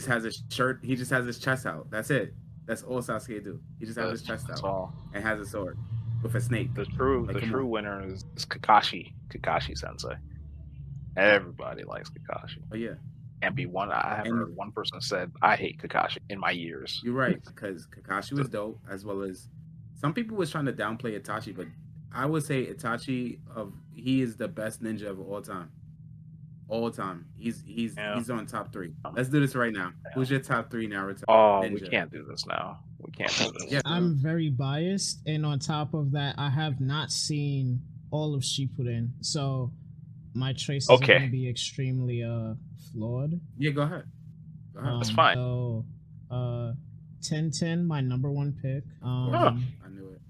has his shirt. He just has his chest out. That's it. That's all Sasuke do. He just has his chest that's out all. and has a sword with a snake. Like The come true on. winner is Kakashi Sensei. Everybody likes Kakashi. Oh yeah. Can't be one. I haven't And heard one person said I hate Kakashi in my years. you're right, because Kakashi So, was dope, as well as some people was trying to downplay Itachi, but I would say Itachi he is the best ninja of all time. All time. yeah. He's on top three. Let's do this right now. Yeah. Who's your top three Naruto Oh, we ninja? can't do this now. We can't do Yeah, this. bro. I'm very biased, and on top of that, I have not seen all of Shippuden, so my choices are going to Okay, be extremely flawed. Yeah, go ahead. Go ahead. that's fine. So, uh, 1010, my number one pick. Of course. Oh. I knew it.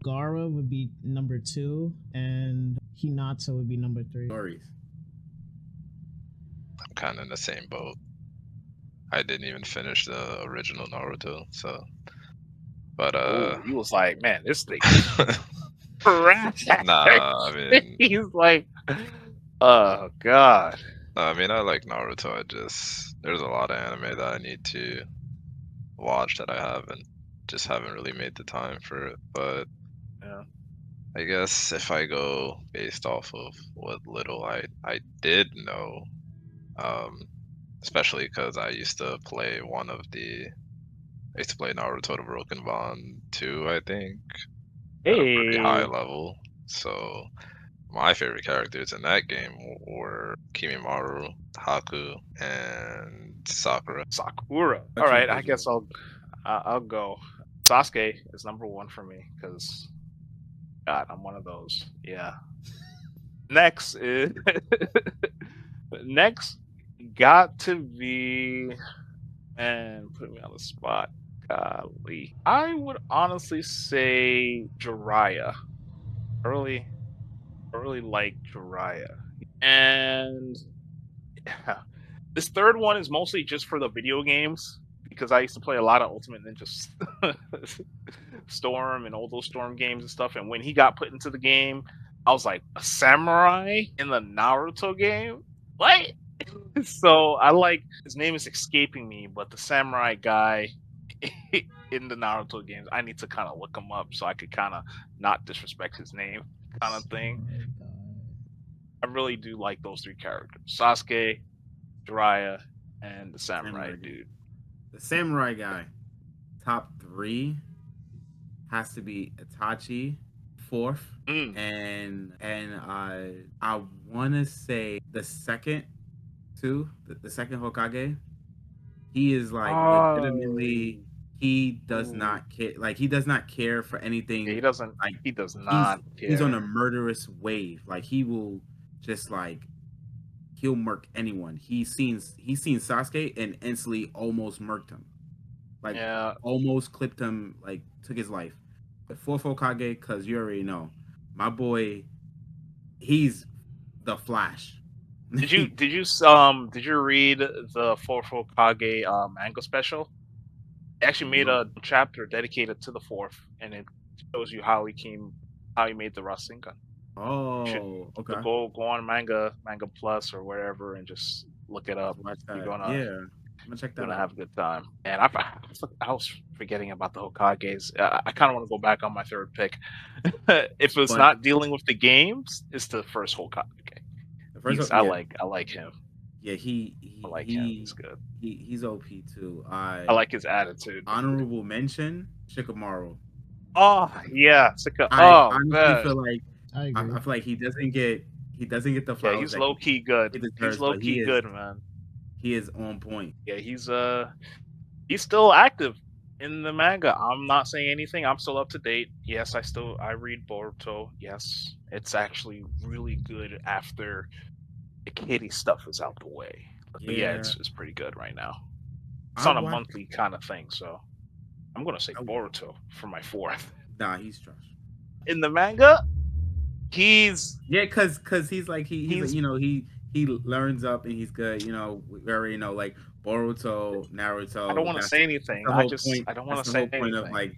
Gara would be number two, and Hinata would be number three. Stories. I'm kind of in the same boat. I didn't even finish the original Naruto, so. But Ooh, he was like, man, this thing is trash. nah, I mean, He's like, oh god. I mean, I like Naruto. There's a lot of anime that I need to watch that I haven't really made the time for it. But Yeah. I guess if I go based off of what little I did know, especially because I used to play I used to play Naruto the Broken Bond 2, I think, at a pretty high Hey, level. So my favorite characters in that game were Kimimaru, Haku, and Sakura. Sakura. All What's your right, I visual? guess I'll go. Sasuke is number one for me because God, I'm one of those. Yeah. Next is next got to be, and put me on the spot. Golly, I would honestly say Jiraiya. I really like Jiraiya, and this third one is mostly just for the video games because I used to play a lot of Ultimate Ninja Storm and all those Storm games and stuff. And when he got put into the game, I was like, a samurai in the Naruto game? What? So I like, his name is escaping me, but the samurai guy in the Naruto games, I need to kind of look him up so I could kind of not disrespect his name, kind of thing. I really do like those three characters: Sasuke, Jiraiya, and the samurai dude. The samurai guy, top 3 has to be Itachi, 4th, and I want to say the second too, the second Hokage. He is like legitimately. He does not care. Like he does not care for anything. Yeah, he doesn't. Like He does not care. he's on a murderous wave. Like he will just like he'll murk anyone. He's seen Sasuke and instantly almost murked him. Like almost clipped him. Like took his life. The 4th Hokage, because you already know, my boy, he's the Flash. Did you read the 4th Hokage manga special? They actually made a chapter dedicated to the 4th, and it shows you how he made the Rasengan. Okay. Go on manga plus or wherever and just look it up. You're gonna check that gonna out. have a good time. And I was forgetting about the Hokages. I kind of want to go back on my third pick. If it's not dealing with the games, it's the first Hokage. I like him. Yeah, I like him. He's good. He's OP too. I like his attitude. Honorable mention, Shikamaru. Oh yeah, I honestly feel like I feel like he doesn't get the flowers. Yeah, he's low key good. He's low key good, man. He is on point. Yeah, he's still active in the manga. I'm not saying anything. I'm still up to date. Yes, I read Boruto. Yes, it's actually really good after the kitty stuff is out the way. But yeah, it's pretty good right now. It's on a monthly kind of thing, so I'm gonna say Boruto for my 4th. Nah, he's trash. In the manga, he's cause he's like he's you know he learns up and he's good. You know, we already know like Boruto, Naruto. I don't want to say anything. I don't want to say anything. The whole point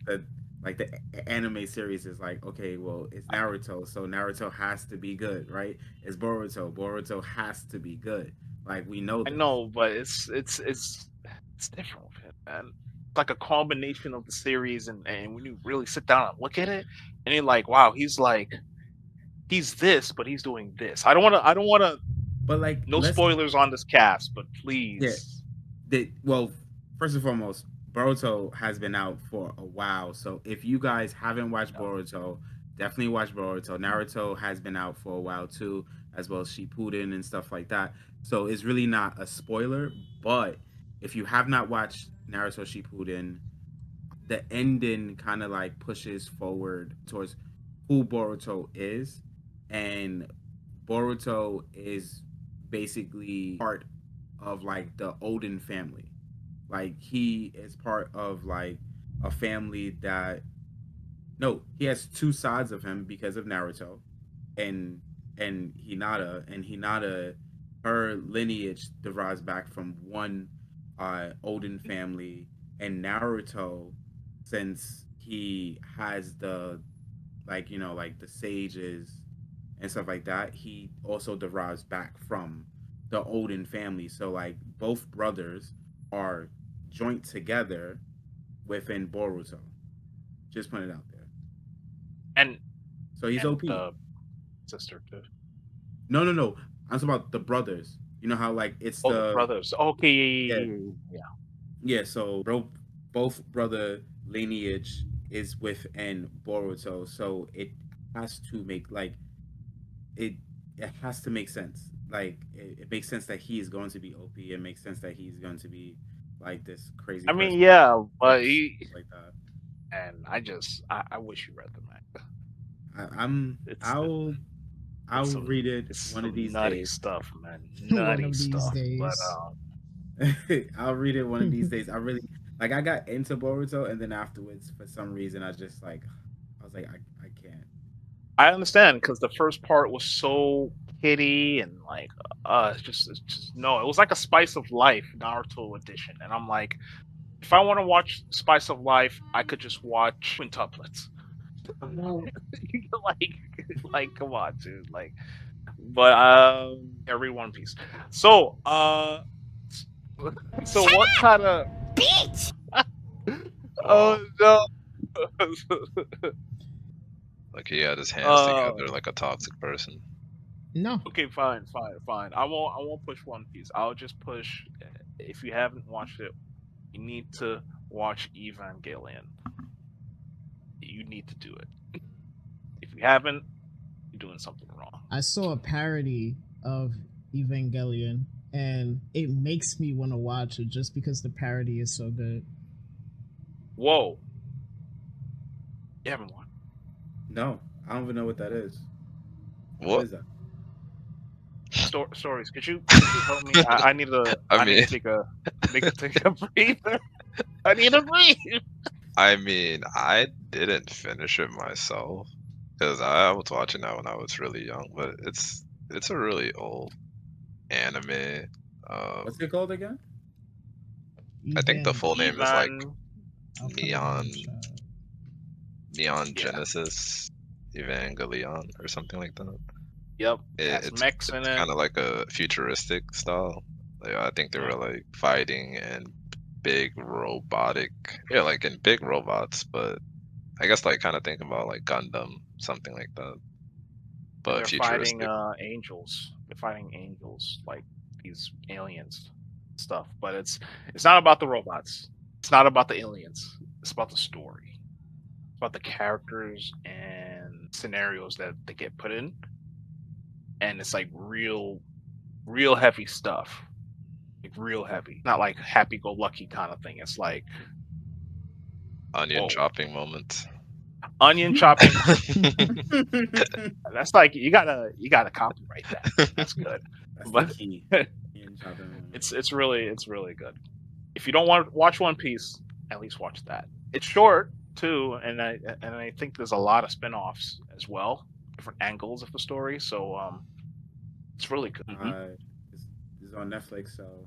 of the anime series is like, okay, well, it's Naruto, so Naruto has to be good, right? It's Boruto has to be good. Like we know this. I know, but it's different with it, man. It's like a combination of the series, and when you really sit down and look at it, and you're like, wow, he's this, but he's doing this. I don't want to. But like, no spoilers on this cast, but please. Yeah. Well, first and foremost, Boruto has been out for a while, so if you guys haven't watched Boruto, definitely watch Boruto. Naruto has been out for a while too, as well as Shippuden and stuff like that. So it's really not a spoiler. But if you have not watched Naruto Shippuden, the ending kind of like pushes forward towards who Boruto is, and Boruto is basically part of like the Odin family. Like he is part of like a family that he has 2 sides of him because of Naruto and Hinata, her lineage derives back from one Odin family, and Naruto, since he has the like the sages and stuff like that, he also derives back from the Odin family. So like both brothers are joint together within Boruto. Just put it out there. And so he's OP. The sister too. No. I'm talking about the brothers. You know how like it's the brothers. Okay. Yeah. So both brother lineage is within Boruto. So has to make like it. It has to make sense. Like it makes sense that he is going to be OP. It makes sense that he's going to be like this crazy I mean, person. yeah, but This he like that. and I wish you read the manga. I'm. It's I'll read it it's one of some these nutty days. stuff, man. One Nutty of these stuff. But days. I'll read it one of these days. I really like. I got into Boruto, and then afterwards, for some reason, I just like. I was like, I can't. I understand because the first part was so kitty and like it's just no, it was like a Spice of Life Naruto edition, and I'm like, if I want to watch Spice of Life, I could just watch quintuplets. like come on, dude. Like, but every One Piece. So so what kind of Beach! oh no. Like he had his hands uh together like a toxic person. No, okay, fine. I won't push One Piece. I'll just push. If you haven't watched it, you need to watch Evangelion. You need to do it. If you haven't, you're doing something wrong. I saw a parody of Evangelion, and it makes me want to watch it just because the parody is so good. Whoa, you haven't watched. No, I don't even know what that is. What What? is that? Stories. Could you help me? I need to. I I need mean, to take a breather. I need to breathe. I didn't finish it myself because I was watching that when I was really young, but it's a really old anime. What's it called again? I think the full name is like Evan. I'll put it in Neon the chat. Neon Yeah. Genesis Evangelion or something like that. Yep. It has It's mechs in it. kind of like a futuristic style. Like, I think they were Yeah. like fighting and big robotic, yeah, like in big robots, but I guess like kind of think about like Gundam, something like that, And but they're fighting futuristic. angels. They're fighting angels, like these aliens stuff. But it's not about the robots. It's not about the aliens. It's about the story. It's about the characters and scenarios that they get put in. And it's like real heavy stuff. Like real heavy. Not like happy go lucky kind of thing. It's like Onion whoa. chopping moments. Onion chopping. That's like you gotta copyright that. That's good. That's the But key. In chopping moments. it's really good. If you don't want to watch One Piece, at least watch that. It's short too, and I think there's a lot of spin-offs as well, different angles of the story. So it's really good. It's on Netflix, so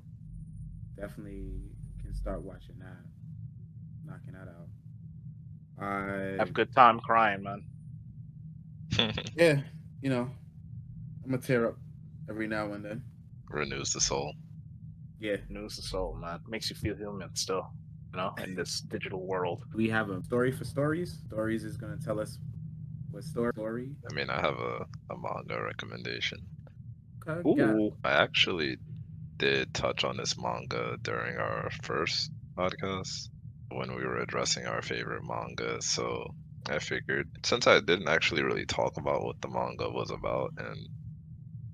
definitely can start watching that, knocking that out. Have a good time crying, man. Yeah, you know, I'm gonna tear up every now and then. Renews the soul. Yeah, News the soul, man. Makes you feel human still, in this digital world. we have a story for stories. Stories is gonna tell us what story. I mean, I have a manga recommendation. Okay, you got it. Ooh, I actually did touch on this manga during our first podcast when we were addressing our favorite manga. So I figured since I didn't actually really talk about what the manga was about and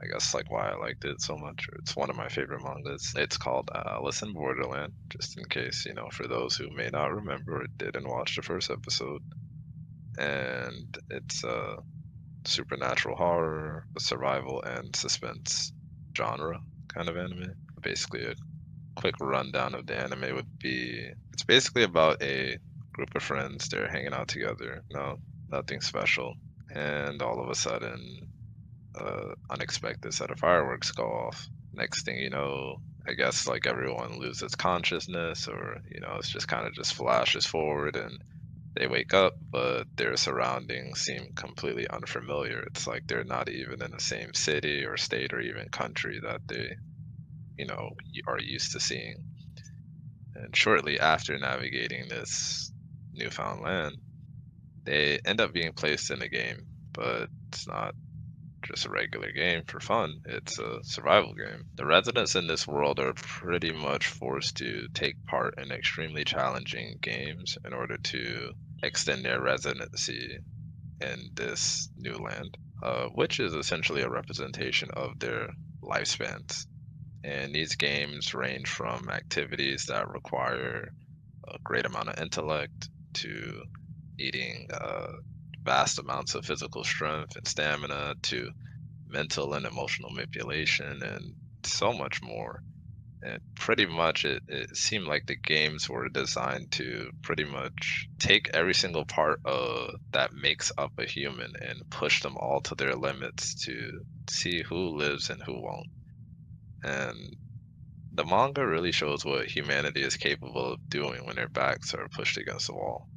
I guess like why I liked it so much, it's one of my favorite mangas. It's called Alice in Borderland, just in case, for those who may not remember or didn't watch the first episode. And it's a supernatural horror, survival, and suspense genre kind of anime. Basically, a quick rundown of the anime would be it's basically about a group of friends. They're hanging out together. No, nothing special. And all of a sudden, unexpected set of fireworks go off. Next thing you know, I guess like everyone loses consciousness, or it's just kind of just flashes forward and they wake up, but their surroundings seem completely unfamiliar. It's like they're not even in the same city or state or even country that they, are used to seeing. And shortly after navigating this newfound land, they end up being placed in a game, but it's not just a regular game for fun. It's a survival game. The residents in this world are pretty much forced to take part in extremely challenging games in order to extend their residency in this new land, which is essentially a representation of their lifespans. And these games range from activities that require a great amount of intellect to needing vast amounts of physical strength and stamina to mental and emotional manipulation and so much more. And pretty much it seemed like the games were designed to pretty much take every single part that makes up a human and push them all to their limits to see who lives and who won't. And the manga really shows what humanity is capable of doing when their backs are pushed against the wall.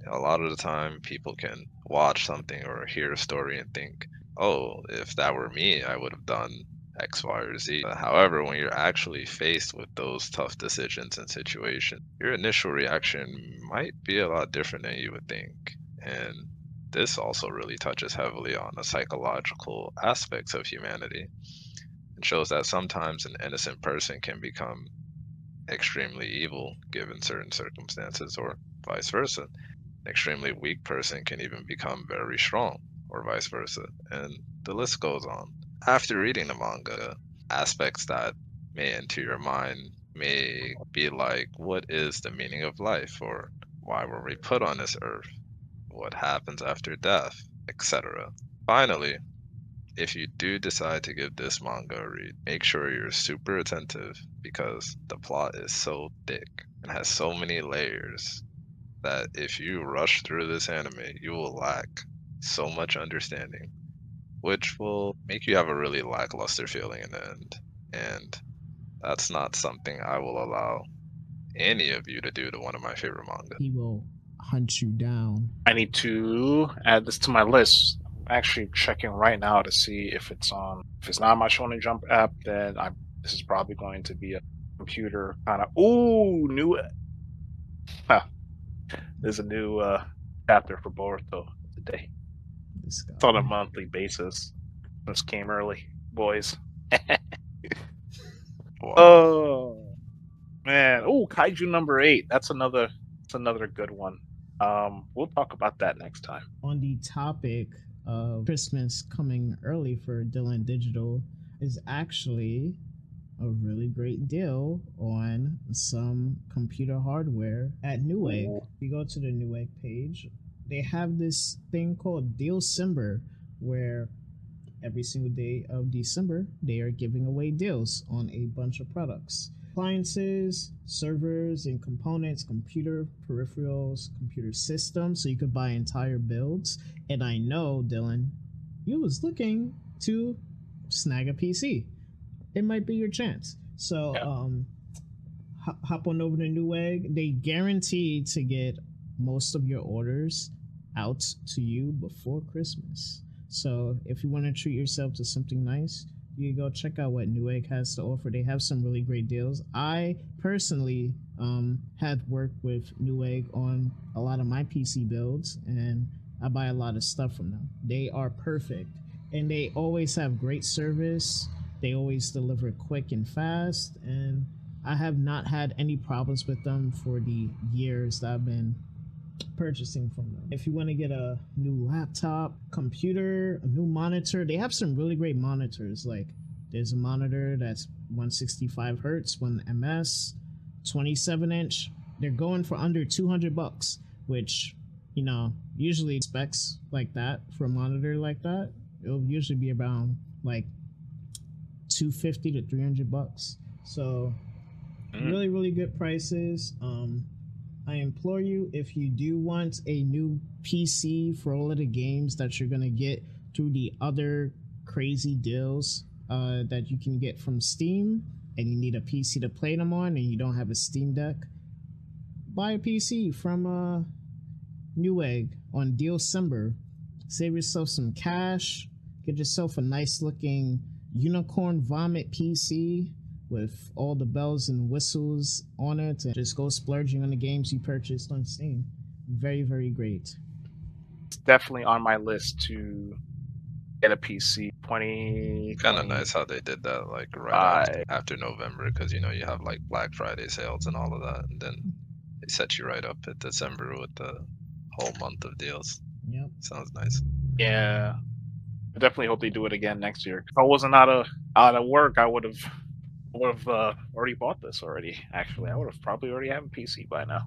A lot of the time, people can watch something or hear a story and think, oh, if that were me, I would have done X, Y, or Z. However, when you're actually faced with those tough decisions and situations, your initial reaction might be a lot different than you would think. And this also really touches heavily on the psychological aspects of humanity and shows that sometimes an innocent person can become extremely evil given certain circumstances, or vice versa. An extremely weak person can even become very strong, or vice versa, and the list goes on. After reading the manga, aspects that may enter your mind may be like, what is the meaning of life? Or why were we put on this earth? What happens after death? Etc. Finally, if you do decide to give this manga a read, make sure you're super attentive because the plot is so thick and has so many layers that if you rush through this anime, you will lack so much understanding, which will make you have a really lackluster feeling in the end. And that's not something I will allow any of you to do to one of my favorite manga. He will hunt you down. I need to add this to my list. I'm actually checking right now to see if it's on. If it's not my Shonen Jump app, then this is probably going to be a computer kind of. Ooh, new. Huh, there's a new chapter for Boruto today. This guy. It's on a monthly basis. This came early, boys. Wow. Oh man. Oh, Kaiju number 8. That's another good one. We'll talk about that next time. On the topic of Christmas coming early for Dellyn Digital is actually a really great deal on some computer hardware at Newegg. Ooh. If you go to the Newegg page, they have this thing called December, where every single day of December they are giving away deals on a bunch of products. Appliances, servers and components, computer peripherals, computer systems, so you could buy entire builds. And I know, Dellyn, you was looking to snag a PC. It might be your chance. So Yeah. hop on over to Newegg. They guarantee to get most of your orders out to you before Christmas. So if you want to treat yourself to something nice, you go check out what Newegg has to offer. They have some really great deals. I personally had worked with Newegg on a lot of my PC builds, and I buy a lot of stuff from them. They are perfect, and they always have great service. They always deliver quick and fast, and I have not had any problems with them for the years that I've been purchasing from them. If you want to get a new laptop, computer, a new monitor, they have some really great monitors. Like there's a monitor that's 165 hertz, 1 ms, 27-inch. They're going for under $200, which, you know, usually specs like that for a monitor like that, it'll usually be around like $250 to $300. So really, really good prices. I implore you, if you do want a new PC for all of the games that you're going to get through the other crazy deals that you can get from Steam, and you need a PC to play them on and you don't have a Steam Deck, buy a PC from Newegg on December. Save yourself some cash. Get yourself a nice looking unicorn vomit PC with all the bells and whistles on it, and just go splurging on the games you purchased on Steam. Very, very great. It's definitely on my list to get a PC. 20. Kind of nice how they did that, like right after November, because you know you have like Black Friday sales and all of that, and then they set you right up at December with the whole month of deals. Yep. Sounds nice. Yeah, I definitely hope they do it again next year. If I wasn't out of work, I would have already bought this already. Actually, I would have probably already have a PC by now.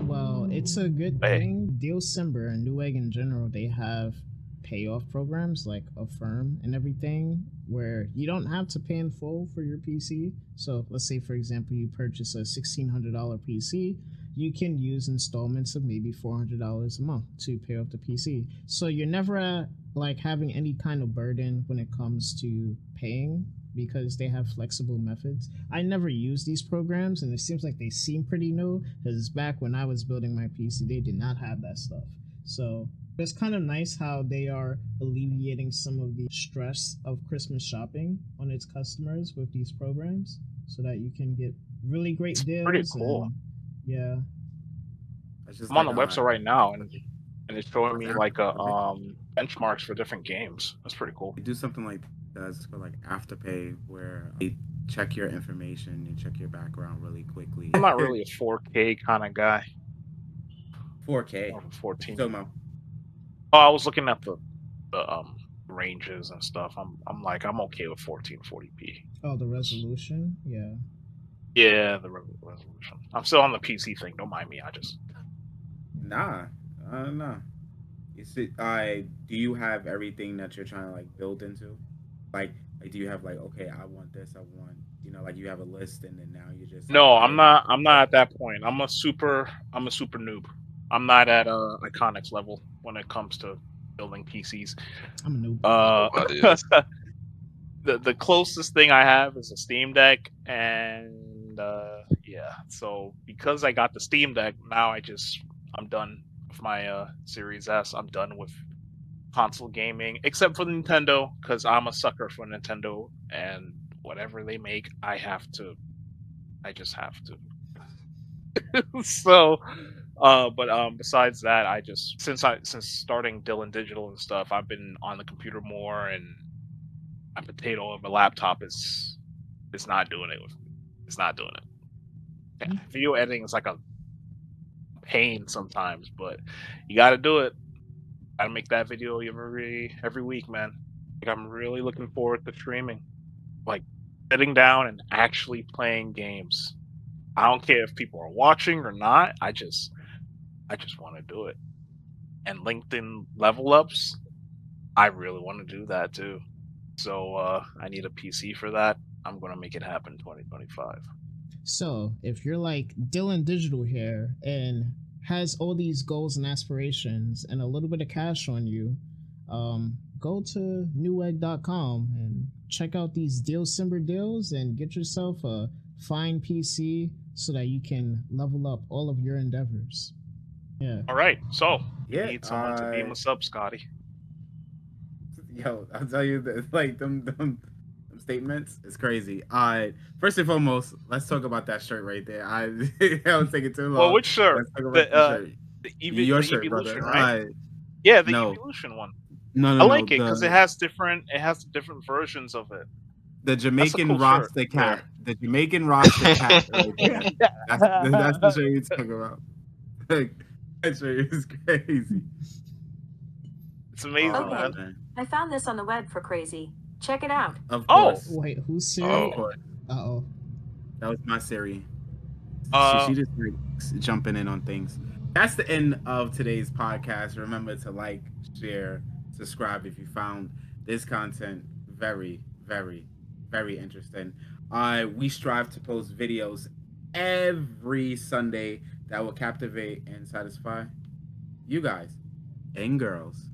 Well, it's a good Hey. thing. Dealsimber and Newegg in general, they have payoff programs like Affirm and everything where you don't have to pay in full for your PC. So let's say, for example, you purchase a $1,600 PC, you can use installments of maybe $400 a month to pay off the PC. So you're never like having any kind of burden when it comes to paying because they have flexible methods. I never use these programs, and it seems like they seem pretty new because back when I was building my PC, they did not have that stuff. So it's kind of nice how they are alleviating some of the stress of Christmas shopping on its customers with these programs so that you can get really great deals. Pretty cool. And, yeah. It's just I'm on like the website right now, and it's showing me like Afterpay. benchmarks for different games. That's pretty cool. You do something like that. It's called like Afterpay, where they check your information, you check your background really quickly. I'm not really a 4K kind of guy. 4K. More of a 14. So, Mo, Oh, I was looking at the ranges and stuff. I'm like I'm okay with 1440p. Oh, the resolution? Yeah. Yeah, the resolution. I'm still on the PC thing. Don't mind me. I just nah, nah. You see, do you have everything that you're trying to like build into? Like, do you have like, okay, I want this, I want, like you have a list, and then now you just no. like, I'm not at that point. I'm a super noob. I'm not at Iconics level when it comes to building PCs. I'm a noob. Nobody is. The closest thing I have is a Steam Deck, and yeah. So because I got the Steam Deck, now I'm done with my Series S. I'm done with console gaming, except for Nintendo, because I'm a sucker for Nintendo, and whatever they make, I just have to. So, but besides that, since starting Dellyn Digital and stuff, I've been on the computer more, and my potato of a laptop is not doing it. It's not doing it. Yeah, video editing is like a pain sometimes, but you got to do it. Gotta make that video every week, man. Like, I'm really looking forward to streaming, like sitting down and actually playing games. I don't care if people are watching or not. I just want to do it. And LinkedIn level ups, I really want to do that too. So I need a PC for that. I'm gonna make it happen 2025. So, if you're like Dellyn Digital here and has all these goals and aspirations and a little bit of cash on you, go to newegg.com and check out these Dealsimber deals and get yourself a fine PC so that you can level up all of your endeavors. Yeah. All right, so Yeah, need someone to beam us up, Scotty. Yo, I'll tell you that, like them statements is crazy. First and foremost, let's talk about that shirt right there. I was taking too long. Well, which shirt? Let's talk about the shirt. Your the shirt, Evolution, brother. right? Yeah, the no. Evolution one. No, I like it because it has different versions of it. The Jamaican cool Rasta shirt. cat. The Jamaican Rasta cat right there. That's the shirt you're talking about. Like, that shirt is crazy. It's amazing, Okay. man. I found this on the web for crazy. Check it out. Of Oh. course. Wait, who's Siri? Oh. Of course. Uh-oh. That was my Siri. Uh, She just like jumping in on things. That's the end of today's podcast. Remember to like, share, subscribe if you found this content very, very, very interesting. We strive to post videos every Sunday that will captivate and satisfy you guys and girls.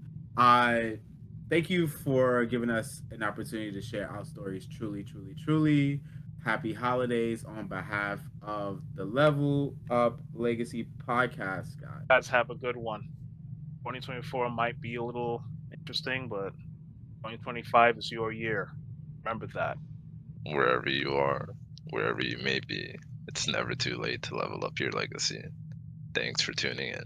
Thank you for giving us an opportunity to share our stories. Truly, truly, truly. Happy holidays on behalf of the Level Up Legacy podcast, guys. guys, have a good one. 2024 might be a little interesting, but 2025 is your year. Remember that. Wherever you are, wherever you may be, it's never too late to level up your legacy. Thanks for tuning in.